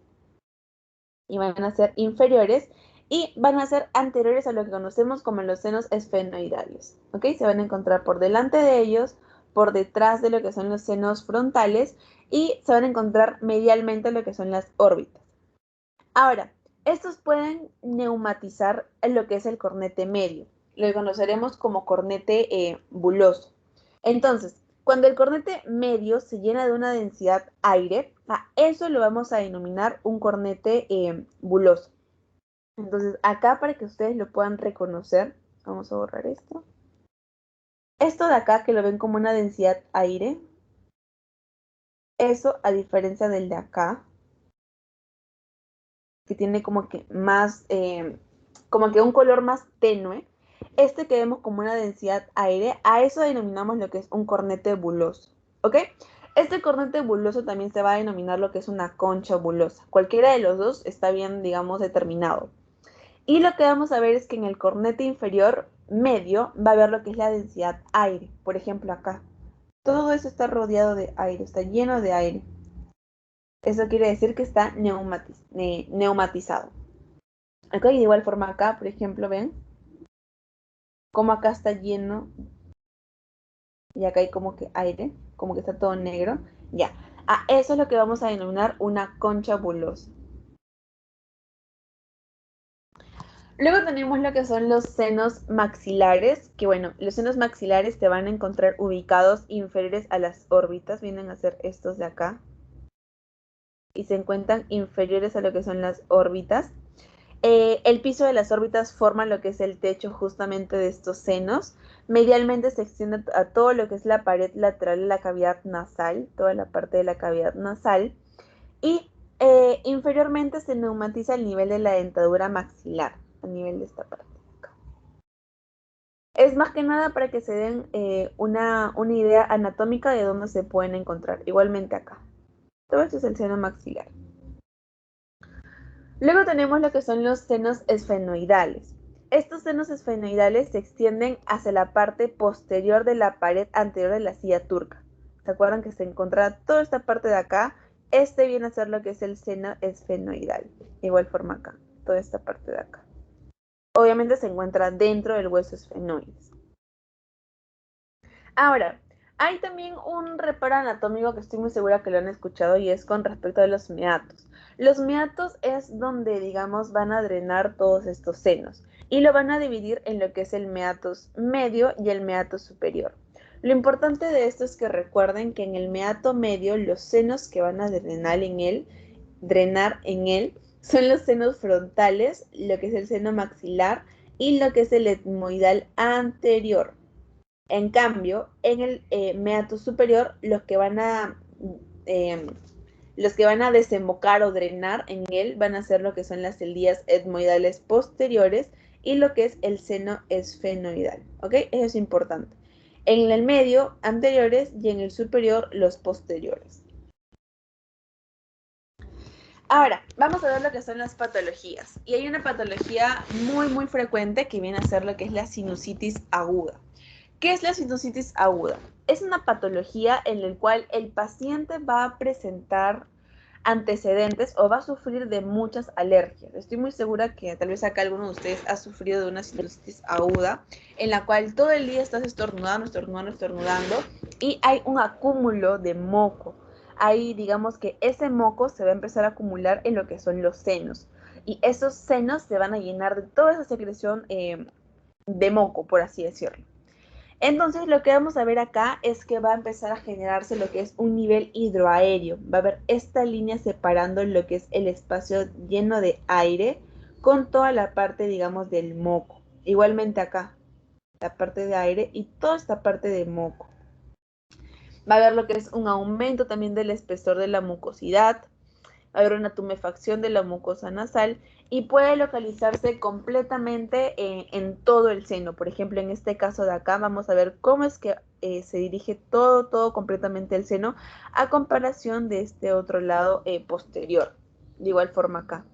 Y van a ser inferiores. Y van a ser anteriores a lo que conocemos como los senos esfenoidales. ¿Ok? Se van a encontrar por delante de ellos, por detrás de lo que son los senos frontales. Y se van a encontrar medialmente lo que son las órbitas. Ahora, estos pueden neumatizar en lo que es el cornete medio. Lo conoceremos como cornete buloso. Entonces, cuando el cornete medio se llena de una densidad aire, a eso lo vamos a denominar un cornete buloso. Entonces, acá para que ustedes lo puedan reconocer, vamos a borrar esto. Esto de acá que lo ven como una densidad aire, eso a diferencia del de acá, que tiene como que más, como que un color más tenue, este que vemos como una densidad aire, a eso denominamos lo que es un cornete buloso, ¿ok? Este cornete buloso también se va a denominar lo que es una concha bulosa. Cualquiera de los dos está bien, digamos, determinado. Y lo que vamos a ver es que en el cornete inferior medio va a haber lo que es la densidad aire. Por ejemplo, acá. Todo eso está rodeado de aire, está lleno de aire. Eso quiere decir que está neumatizado. Ok, de igual forma acá, por ejemplo, ven cómo acá está lleno y acá hay como que aire, como que está todo negro. Ya, a eso es lo que vamos a denominar una concha bulosa. Luego tenemos lo que son los senos maxilares, que bueno, los senos maxilares te van a encontrar ubicados inferiores a las órbitas, vienen a ser estos de acá, y se encuentran inferiores a lo que son las órbitas. El piso de las órbitas forma lo que es el techo justamente de estos senos. Medialmente se extiende a todo lo que es la pared lateral de la cavidad nasal, toda la parte de la cavidad nasal. Y inferiormente se neumatiza el nivel de la dentadura maxilar, a nivel de esta parte. Es más que nada para que se den una idea anatómica de dónde se pueden encontrar. Igualmente acá. Todo esto es el seno maxilar. Luego tenemos lo que son los senos esfenoidales. Estos senos esfenoidales se extienden hacia la parte posterior de la pared anterior de la silla turca. ¿Se acuerdan que se encontraba toda esta parte de acá? Este viene a ser lo que es el seno esfenoidal. Igual forma acá, toda esta parte de acá. Obviamente se encuentra dentro del hueso esfenoides. Ahora, hay también un reparo anatómico que estoy muy segura que lo han escuchado y es con respecto a los meatos. Los meatos es donde, digamos, van a drenar todos estos senos y lo van a dividir en lo que es el meatus medio y el meatus superior. Lo importante de esto es que recuerden que en el meato medio los senos que van a drenar en él son los senos frontales, lo que es el seno maxilar y lo que es el etmoidal anterior. En cambio, en el meatus superior, eh, los que van a desembocar o drenar en él van a ser lo que son las celdillas etmoidales posteriores y lo que es el seno esfenoidal. ¿Ok? Eso es importante. En el medio, anteriores y en el superior, los posteriores. Ahora, vamos a ver lo que son las patologías. Y hay una patología muy frecuente que viene a ser lo que es la sinusitis aguda. ¿Qué es la sinusitis aguda? Es una patología en la cual el paciente va a presentar antecedentes o va a sufrir de muchas alergias. Estoy muy segura que tal vez acá alguno de ustedes ha sufrido de una sinusitis aguda en la cual todo el día estás estornudando y hay un acúmulo de moco. Ahí digamos que ese moco se va a empezar a acumular en lo que son los senos y esos senos se van a llenar de toda esa secreción de moco, por así decirlo. Entonces lo que vamos a ver acá es que va a empezar a generarse lo que es un nivel hidroaéreo. Va a haber esta línea separando lo que es el espacio lleno de aire con toda la parte, digamos, del moco. Igualmente acá, la parte de aire y toda esta parte de moco. Va a haber lo que es un aumento también del espesor de la mucosidad, va a haber una tumefacción de la mucosa nasal y puede localizarse completamente en todo el seno. Por ejemplo, en este caso de acá vamos a ver cómo es que se dirige todo completamente el seno a comparación de este otro lado posterior. De igual forma acá.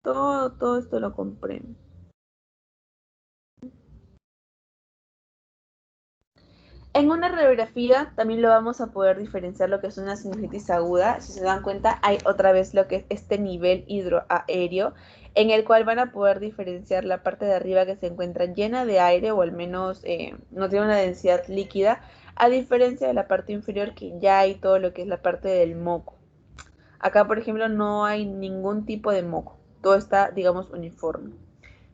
Todo esto lo comprendo. En una radiografía también lo vamos a poder diferenciar lo que es una sinusitis aguda. Si se dan cuenta, hay otra vez lo que es este nivel hidroaéreo, en el cual van a poder diferenciar la parte de arriba que se encuentra llena de aire o al menos no tiene una densidad líquida, a diferencia de la parte inferior que ya hay todo lo que es la parte del moco. Acá, por ejemplo, no hay ningún tipo de moco. Todo está, digamos, uniforme.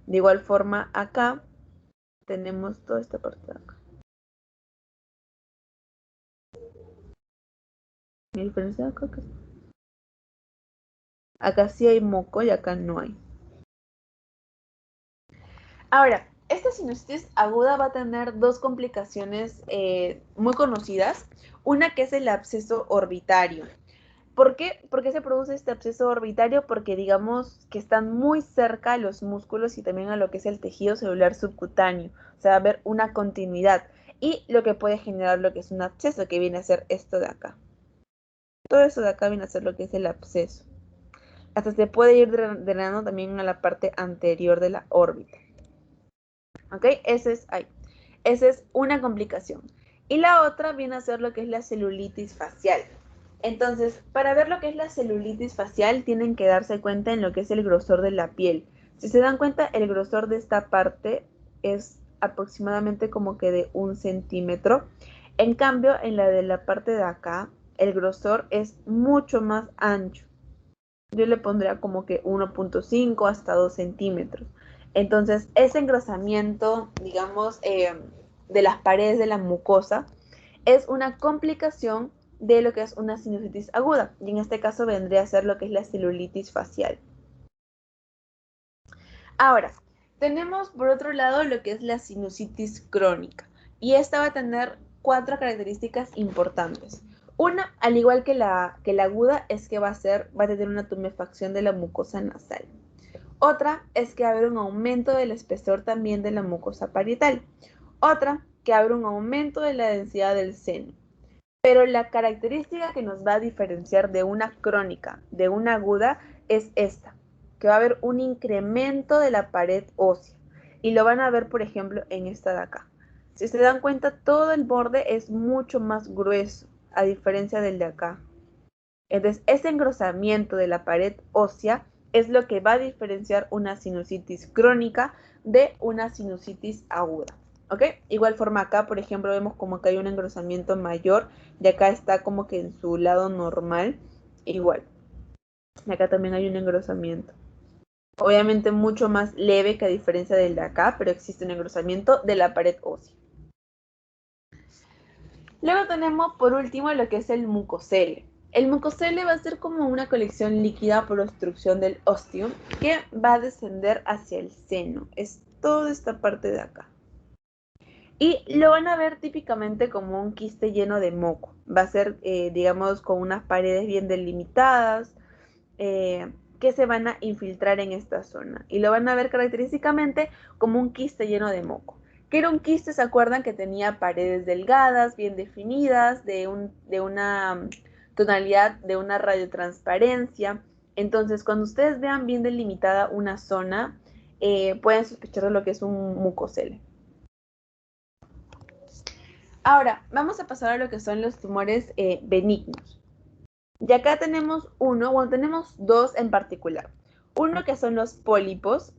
De igual forma, acá tenemos toda esta parte de acá. ¿Mi diferencia acá? Acá sí hay moco y acá no hay. Ahora, esta sinusitis aguda va a tener dos complicaciones muy conocidas. Una que es el absceso orbitario. ¿Por qué? ¿Por qué se produce este absceso orbitario? Porque digamos que están muy cerca a los músculos y también a lo que es el tejido celular subcutáneo. O sea, va a haber una continuidad. Y lo que puede generar lo que es un absceso, que viene a ser esto de acá. Todo eso de acá viene a ser lo que es el absceso. Hasta se puede ir drenando también a la parte anterior de la órbita. ¿Ok? Esa es una complicación. Y la otra viene a ser lo que es la celulitis facial. Entonces, para ver lo que es la celulitis facial, tienen que darse cuenta en lo que es el grosor de la piel. Si se dan cuenta, el grosor de esta parte es aproximadamente como que de 1 centímetro. En cambio, en la de la parte de acá, el grosor es mucho más ancho. Yo le pondría como que 1.5 hasta 2 centímetros. Entonces, ese engrosamiento, digamos, de las paredes de la mucosa es una complicación de lo que es una sinusitis aguda, y en este caso vendría a ser lo que es la celulitis facial. Ahora, tenemos por otro lado lo que es la sinusitis crónica, y esta va a tener 4 características importantes. Una, al igual que la aguda, es que va a tener una tumefacción de la mucosa nasal. Otra es que va a haber un aumento del espesor también de la mucosa parietal. Otra, que va a haber un aumento de la densidad del seno. Pero la característica que nos va a diferenciar de una crónica de una aguda es esta, que va a haber un incremento de la pared ósea. Y lo van a ver, por ejemplo, en esta de acá. Si se dan cuenta, todo el borde es mucho más grueso, a diferencia del de acá. Entonces, ese engrosamiento de la pared ósea es lo que va a diferenciar una sinusitis crónica de una sinusitis aguda. ¿Ok? Igual forma acá, por ejemplo, vemos como que hay un engrosamiento mayor y acá está como que en su lado normal. Igual. Y acá también hay un engrosamiento. Obviamente mucho más leve que a diferencia del de acá, pero existe un engrosamiento de la pared ósea. Luego tenemos por último lo que es el mucocele. El mucocele va a ser como una colección líquida por obstrucción del ostium que va a descender hacia el seno. Es toda esta parte de acá. Y lo van a ver típicamente como un quiste lleno de moco. Va a ser, digamos, con unas paredes bien delimitadas que se van a infiltrar en esta zona. Y lo van a ver característicamente como un quiste lleno de moco. ¿Qué era un quiste? ¿Se acuerdan que tenía paredes delgadas, bien definidas, de una tonalidad, de una radiotransparencia? Entonces, cuando ustedes vean bien delimitada una zona, pueden sospechar de lo que es un mucocele. Ahora, vamos a pasar a lo que son los tumores benignos. Y acá tenemos tenemos dos en particular. Uno que son los pólipos.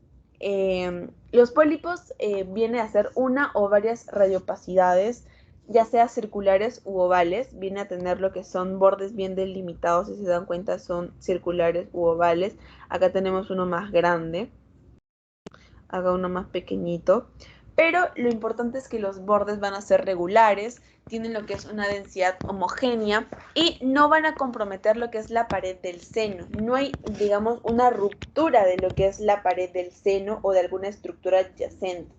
Los pólipos vienen a ser una o varias radiopacidades, ya sea circulares u ovales. Viene a tener lo que son bordes bien delimitados, si se dan cuenta son circulares u ovales. Acá tenemos uno más grande, acá uno más pequeñito. Pero lo importante es que los bordes van a ser regulares, tienen lo que es una densidad homogénea y no van a comprometer lo que es la pared del seno. No hay, digamos, una ruptura de lo que es la pared del seno o de alguna estructura adyacente.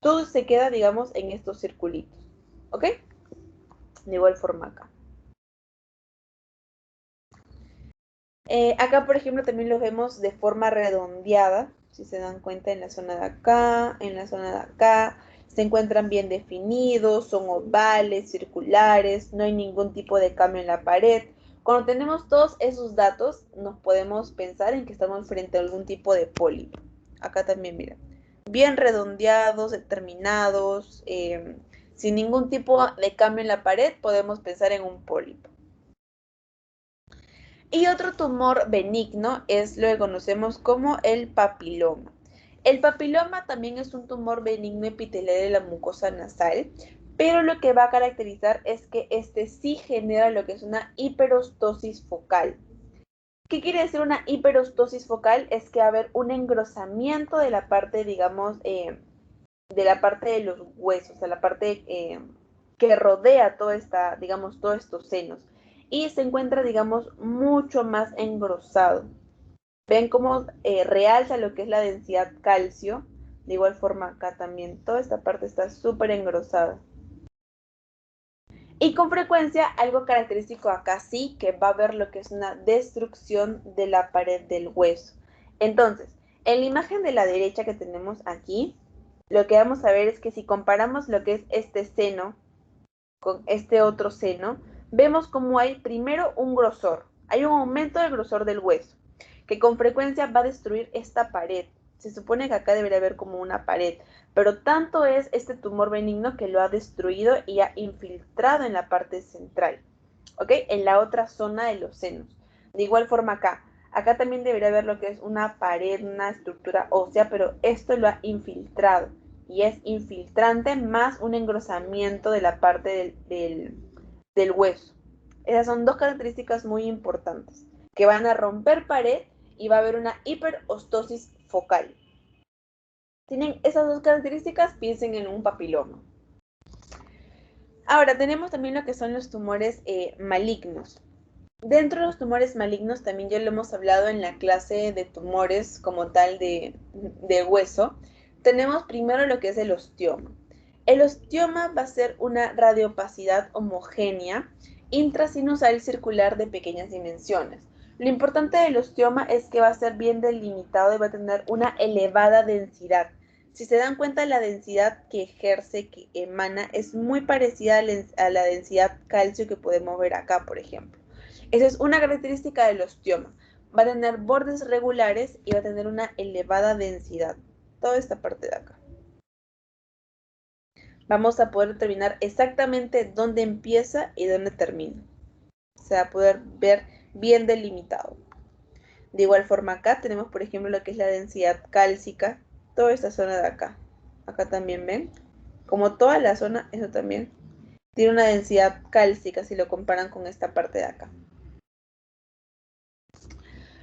Todo se queda, digamos, en estos circulitos. ¿Ok? De igual forma acá. Acá, por ejemplo, también los vemos de forma redondeada, si se dan cuenta en la zona de acá, en la zona de acá, se encuentran bien definidos, son ovales, circulares, no hay ningún tipo de cambio en la pared. Cuando tenemos todos esos datos, nos podemos pensar en que estamos frente a algún tipo de pólipo. Acá también, miren, bien redondeados, determinados, sin ningún tipo de cambio en la pared, podemos pensar en un pólipo. Y otro tumor benigno es lo que conocemos como el papiloma. El papiloma también es un tumor benigno epitelial de la mucosa nasal, pero lo que va a caracterizar es que este sí genera lo que es una hiperostosis focal. ¿Qué quiere decir una hiperostosis focal? Es que va a haber un engrosamiento de la parte, digamos, de la parte de los huesos, de la parte que rodea toda esta, digamos, todos estos senos. Y se encuentra, digamos, mucho más engrosado. Ven cómo realza lo que es la densidad calcio. De igual forma acá también, toda esta parte está súper engrosada. Y con frecuencia, algo característico acá sí, que va a haber lo que es una destrucción de la pared del hueso. Entonces, en la imagen de la derecha que tenemos aquí, lo que vamos a ver es que si comparamos lo que es este seno con este otro seno, vemos como hay primero un grosor, hay un aumento del grosor del hueso, que con frecuencia va a destruir esta pared. Se supone que acá debería haber como una pared, pero tanto es este tumor benigno que lo ha destruido y ha infiltrado en la parte central, ¿ok? En la otra zona de los senos. De igual forma acá también debería haber lo que es una pared, una estructura ósea, pero esto lo ha infiltrado y es infiltrante más un engrosamiento de la parte del hueso. Esas son dos características muy importantes, que van a romper pared y va a haber una hiperostosis focal. tienen esas dos características, piensen en un papiloma. Ahora, tenemos también lo que son los tumores malignos. Dentro de los tumores malignos, también ya lo hemos hablado en la clase de tumores como tal de hueso, tenemos primero lo que es el osteoma. El osteoma va a ser una radiopacidad homogénea intrasinusal circular de pequeñas dimensiones. Lo importante del osteoma es que va a ser bien delimitado y va a tener una elevada densidad. Si se dan cuenta, la densidad que ejerce, que emana, es muy parecida a la densidad calcio que podemos ver acá, por ejemplo. Esa es una característica del osteoma. Va a tener bordes regulares y va a tener una elevada densidad. Toda esta parte de acá. Vamos a poder determinar exactamente dónde empieza y dónde termina. Se va a poder ver bien delimitado. De igual forma acá tenemos, por ejemplo, lo que es la densidad cálcica. Toda esta zona de acá. Acá también ven. Como toda la zona, eso también tiene una densidad cálcica si lo comparan con esta parte de acá.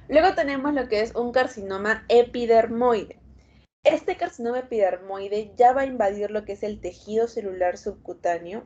Luego tenemos lo que es un carcinoma epidermoide. Este carcinoma epidermoide ya va a invadir lo que es el tejido celular subcutáneo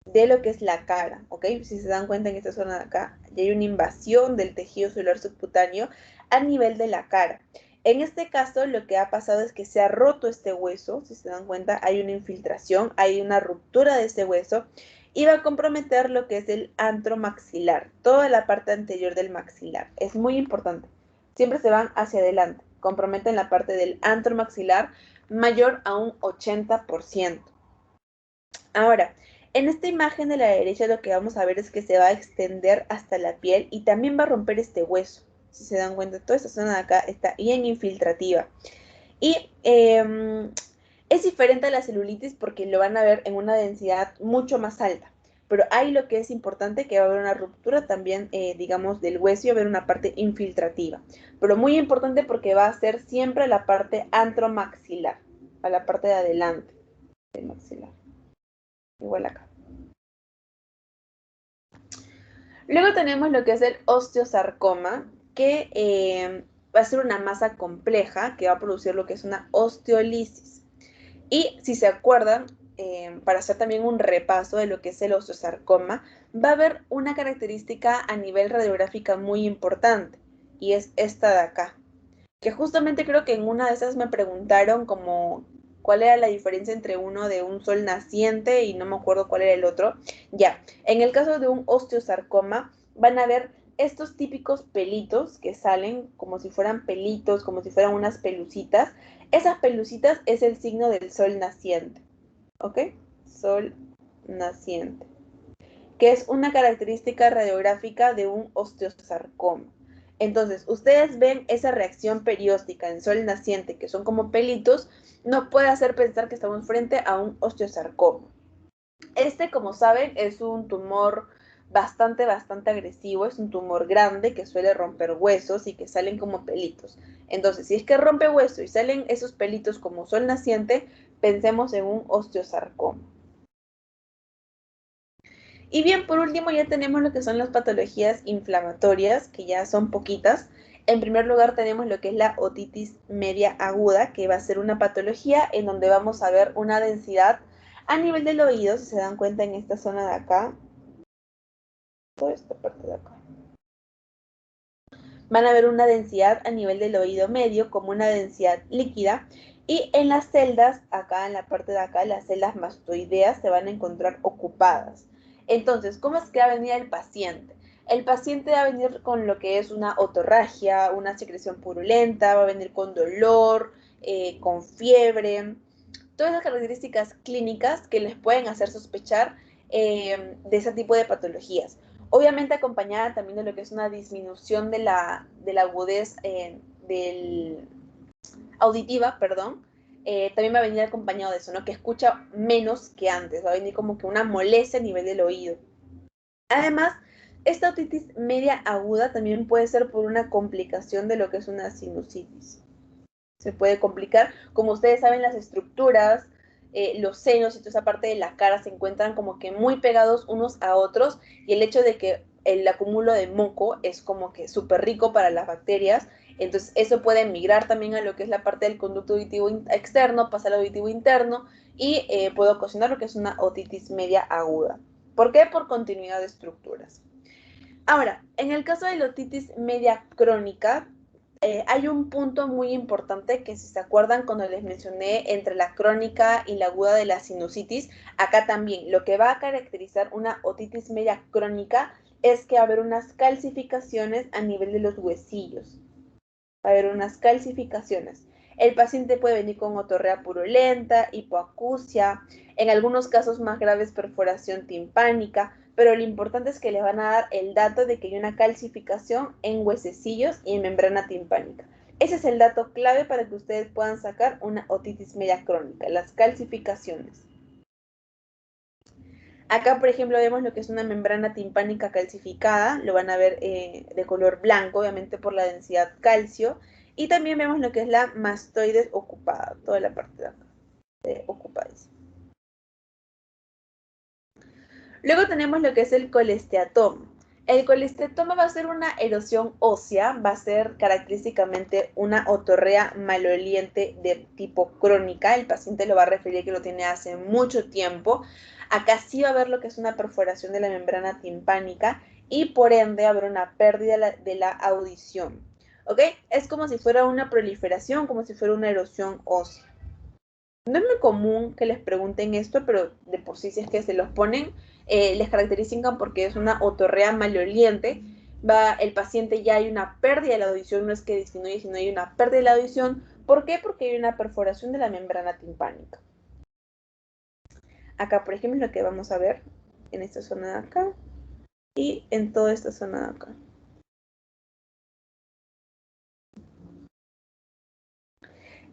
de lo que es la cara, ¿ok? Si se dan cuenta en esta zona de acá, ya hay una invasión del tejido celular subcutáneo a nivel de la cara. En este caso, lo que ha pasado es que se ha roto este hueso, si se dan cuenta, hay una infiltración, hay una ruptura de este hueso y va a comprometer lo que es el antro maxilar, toda la parte anterior del maxilar. Es muy importante. Siempre se van hacia adelante, comprometen la parte del antro maxilar mayor a un 80%. Ahora, en esta imagen de la derecha lo que vamos a ver es que se va a extender hasta la piel y también va a romper este hueso. Si se dan cuenta, toda esta zona de acá está bien infiltrativa. Y es diferente a la celulitis porque lo van a ver en una densidad mucho más alta. Pero ahí lo que es importante que va a haber una ruptura también, digamos, del hueso y va a haber una parte infiltrativa. Pero muy importante porque va a ser siempre la parte antromaxilar, a la parte de adelante del maxilar. Igual acá. Luego tenemos lo que es el osteosarcoma, que va a ser una masa compleja que va a producir lo que es una osteolisis. Y si se acuerdan, para hacer también un repaso de lo que es el osteosarcoma, va a haber una característica a nivel radiográfica muy importante, y es esta de acá, que justamente creo que en una de esas me preguntaron como cuál era la diferencia entre uno de un sol naciente y no me acuerdo cuál era el otro. Ya, en el caso de un osteosarcoma van a ver estos típicos pelitos que salen como si fueran pelitos, como si fueran unas pelucitas. Esas pelucitas es el signo del sol naciente, ¿ok? Sol naciente, que es una característica radiográfica de un osteosarcoma. Entonces, ustedes ven esa reacción perióstica en sol naciente, que son como pelitos, no puede hacer pensar que estamos frente a un osteosarcoma. Este, como saben, es un tumor bastante agresivo, es un tumor grande que suele romper huesos y que salen como pelitos. Entonces, si es que rompe hueso y salen esos pelitos como sol naciente, pensemos en un osteosarcoma. Y bien, por último ya tenemos lo que son las patologías inflamatorias, que ya son poquitas. En primer lugar tenemos lo que es la otitis media aguda, que va a ser una patología en donde vamos a ver una densidad a nivel del oído, si se dan cuenta en esta zona de acá, toda esta parte de acá. Van a ver una densidad a nivel del oído medio, como una densidad líquida, y en las celdas, acá en la parte de acá, las celdas mastoideas se van a encontrar ocupadas. Entonces, ¿cómo es que va a venir el paciente? El paciente va a venir con lo que es una otorragia, una secreción purulenta, va a venir con dolor, con fiebre, todas esas características clínicas que les pueden hacer sospechar de ese tipo de patologías. Obviamente acompañada también de lo que es una disminución de la agudez auditiva, perdón. También va a venir acompañado de eso, ¿no? Que escucha menos que antes, va a venir como que una molestia a nivel del oído. Además, esta otitis media aguda también puede ser por una complicación de lo que es una sinusitis. Se puede complicar. Como ustedes saben, las estructuras, los senos y toda esa parte de la cara se encuentran como que muy pegados unos a otros y el hecho de que el acúmulo de moco es como que súper rico para las bacterias, Entonces, eso puede migrar también a lo que es la parte del conducto auditivo externo, pasar al auditivo interno y puede ocasionar lo que es una otitis media aguda. ¿Por qué? Por continuidad de estructuras. Ahora, en el caso de la otitis media crónica, hay un punto muy importante que si se acuerdan cuando les mencioné entre la crónica y la aguda de la sinusitis, acá también lo que va a caracterizar una otitis media crónica es que va a haber unas calcificaciones a nivel de los huesillos. Va a haber unas calcificaciones. El paciente puede venir con otorrea purulenta, hipoacusia, en algunos casos más graves perforación timpánica, pero lo importante es que les van a dar el dato de que hay una calcificación en huesecillos y en membrana timpánica. Ese es el dato clave para que ustedes puedan sacar una otitis media crónica, las calcificaciones. Acá, por ejemplo, vemos lo que es una membrana timpánica calcificada, lo van a ver de color blanco, obviamente por la densidad calcio, y también vemos lo que es la mastoides ocupada, toda la parte de acá, ocupada. Luego tenemos lo que es el colesteatoma. El colesteatoma va a ser una erosión ósea, va a ser característicamente una otorrea maloliente de tipo crónica. El paciente lo va a referir que lo tiene hace mucho tiempo. Acá sí va a haber lo que es una perforación de la membrana timpánica y por ende va a haber una pérdida de la audición. ¿Ok? Es como si fuera una proliferación, como si fuera una erosión ósea. No es muy común que les pregunten esto, pero de por sí si es que se los ponen, les caracterizan porque es una otorrea maloliente. El paciente ya hay una pérdida de la audición, no es que disminuye, sino hay una pérdida de la audición. ¿Por qué? Porque hay una perforación de la membrana timpánica. Acá, por ejemplo, es lo que vamos a ver en esta zona de acá y en toda esta zona de acá.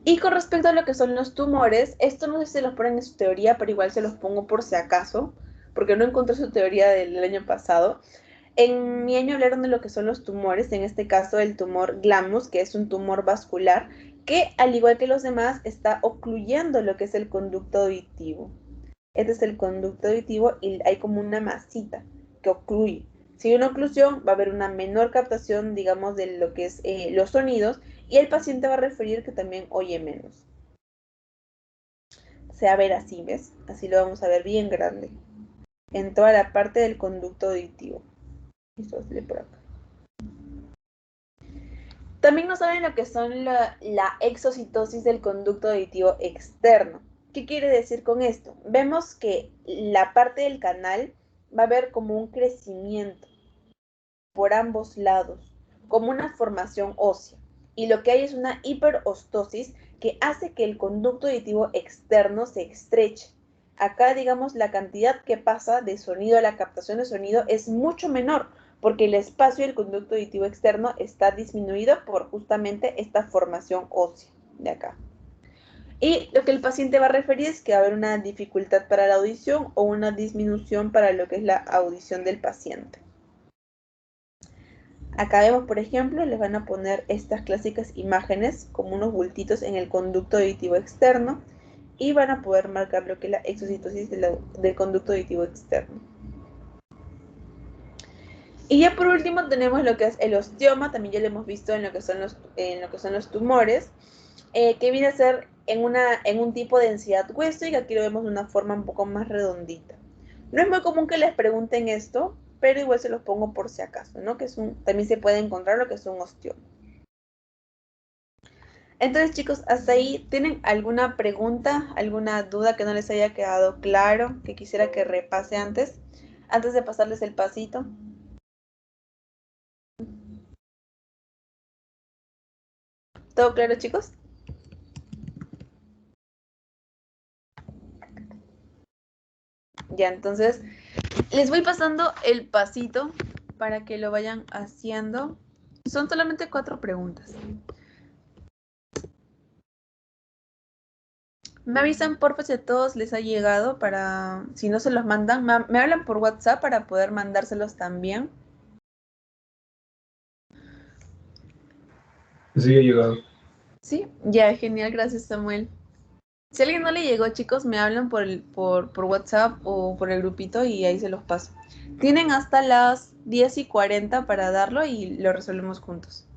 Y con respecto a lo que son los tumores, esto no sé si se los ponen en su teoría, pero igual se los pongo por si acaso, porque no encontré su teoría del año pasado. En mi año hablaron de lo que son los tumores, en este caso el tumor glamus, que es un tumor vascular, que al igual que los demás está ocluyendo lo que es el conducto auditivo. Este es el conducto auditivo y hay como una masita que ocluye. Si hay una oclusión, va a haber una menor captación, digamos, de lo que es los sonidos y el paciente va a referir que también oye menos. Se va a ver así, ¿ves? Así lo vamos a ver bien grande. En toda la parte del conducto auditivo. Esto sale por acá. También nos saben lo que son la exocitosis del conducto auditivo externo. ¿Qué quiere decir con esto? Vemos que la parte del canal va a haber como un crecimiento por ambos lados, como una formación ósea. Y lo que hay es una hiperostosis que hace que el conducto auditivo externo se estreche. Acá, digamos, la cantidad que pasa de sonido a la captación de sonido es mucho menor, porque el espacio del conducto auditivo externo está disminuido por justamente esta formación ósea de acá. Y lo que el paciente va a referir es que va a haber una dificultad para la audición o una disminución para lo que es la audición del paciente. Acá vemos, por ejemplo, les van a poner estas clásicas imágenes como unos bultitos en el conducto auditivo externo y van a poder marcar lo que es la exocitosis del conducto auditivo externo. Y ya por último tenemos lo que es el osteoma, también ya lo hemos visto en lo que son los tumores, que viene a ser en un tipo de densidad hueso y que aquí lo vemos de una forma un poco más redondita. No es muy común que les pregunten esto, pero igual se los pongo por si acaso, ¿no? Que también se puede encontrar lo que es un osteoma. Entonces, chicos, hasta ahí, ¿tienen alguna pregunta, alguna duda que no les haya quedado claro, que quisiera que repase antes de pasarles el pasito? ¿Todo claro, chicos? Ya, entonces, les voy pasando el pasito para que lo vayan haciendo. Son solamente 4 preguntas. Me avisan porfa si a todos les ha llegado para, si no se los mandan, me hablan por WhatsApp para poder mandárselos también. Sí, ha llegado. Sí, ya, genial, gracias Samuel. Si a alguien no le llegó, chicos, me hablan por WhatsApp o por el grupito y ahí se los paso. Tienen hasta las 10:40 para darlo y lo resolvemos juntos.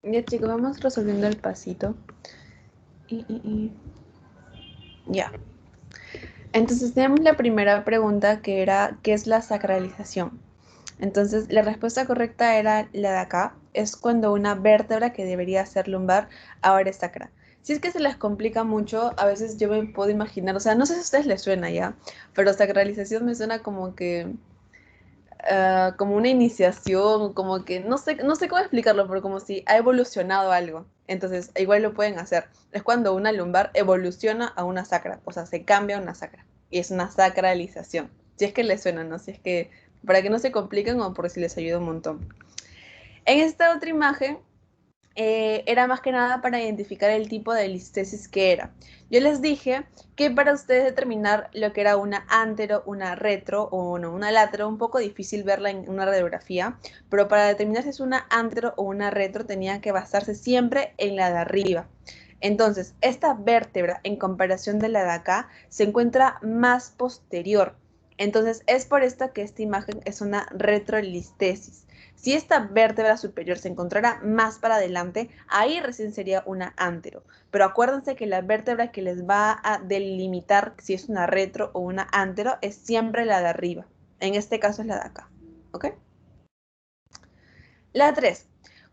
Ya chicos, vamos resolviendo el pasito. Ya. Entonces tenemos la primera pregunta que era, ¿qué es la sacralización? Entonces la respuesta correcta era la de acá. Es cuando una vértebra que debería ser lumbar ahora es sacra. Si es que se les complica mucho, a veces yo me puedo imaginar, o sea, no sé si a ustedes les suena ya, pero sacralización me suena como que como una iniciación, como que no sé cómo explicarlo, pero como si ha evolucionado algo. Entonces, igual lo pueden hacer. Es cuando una lumbar evoluciona a una sacra, o sea, se cambia a una sacra. Y es una sacralización. Si es que les suena, ¿no? Si es que, para que no se compliquen o por si les ayuda un montón. En esta otra imagen era más que nada para identificar el tipo de listesis que era. Yo les dije que para ustedes determinar lo que era una antero, una retro o no, una latero, un poco difícil verla en una radiografía, pero para determinar si es una antero o una retro tenían que basarse siempre en la de arriba. Entonces, esta vértebra en comparación de la de acá se encuentra más posterior. Entonces, es por esto que esta imagen es una retrolistesis. Si esta vértebra superior se encontrara más para adelante, ahí recién sería una antero. Pero acuérdense que la vértebra que les va a delimitar si es una retro o una antero es siempre la de arriba. En este caso es la de acá. ¿Ok? La 3.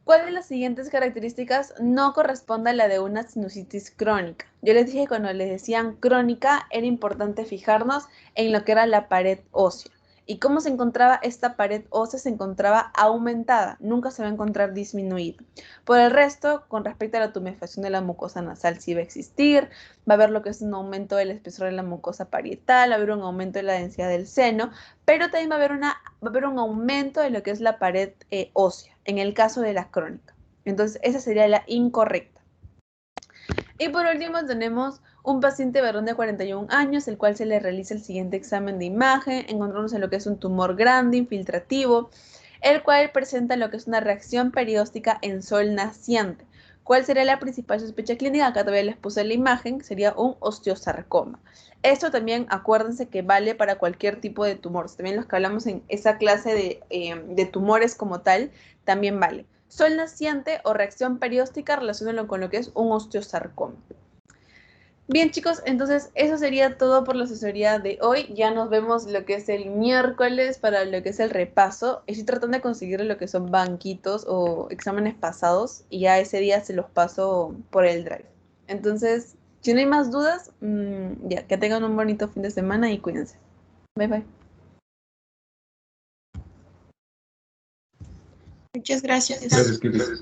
¿Cuál de las siguientes características no corresponde a la de una sinusitis crónica? Yo les dije que cuando les decían crónica era importante fijarnos en lo que era la pared ósea. ¿Y cómo se encontraba esta pared ósea? Se encontraba aumentada, nunca se va a encontrar disminuida. Por el resto, con respecto a la tumefacción de la mucosa nasal, sí va a existir, va a haber lo que es un aumento del espesor de la mucosa parietal, va a haber un aumento de la densidad del seno, pero también va a haber un aumento de lo que es la pared ósea, en el caso de la crónica. Entonces, esa sería la incorrecta. Y por último tenemos un paciente varón de 41 años, el cual se le realiza el siguiente examen de imagen, encontrándose lo que es un tumor grande, infiltrativo, el cual presenta lo que es una reacción perióstica en sol naciente. ¿Cuál sería la principal sospecha clínica? Acá todavía les puse la imagen, sería un osteosarcoma. Esto también acuérdense que vale para cualquier tipo de tumor. También los que hablamos en esa clase de tumores como tal, también vale. Sol naciente o reacción perióstica, relaciónenlo con lo que es un osteosarcoma. Bien, chicos, entonces eso sería todo por la asesoría de hoy. Ya nos vemos lo que es el miércoles para lo que es el repaso. Estoy tratando de conseguir lo que son banquitos o exámenes pasados y ya ese día se los paso por el drive. Entonces, si no hay más dudas, ya, que tengan un bonito fin de semana y cuídense. Bye bye. Muchas gracias. Gracias, Kelly.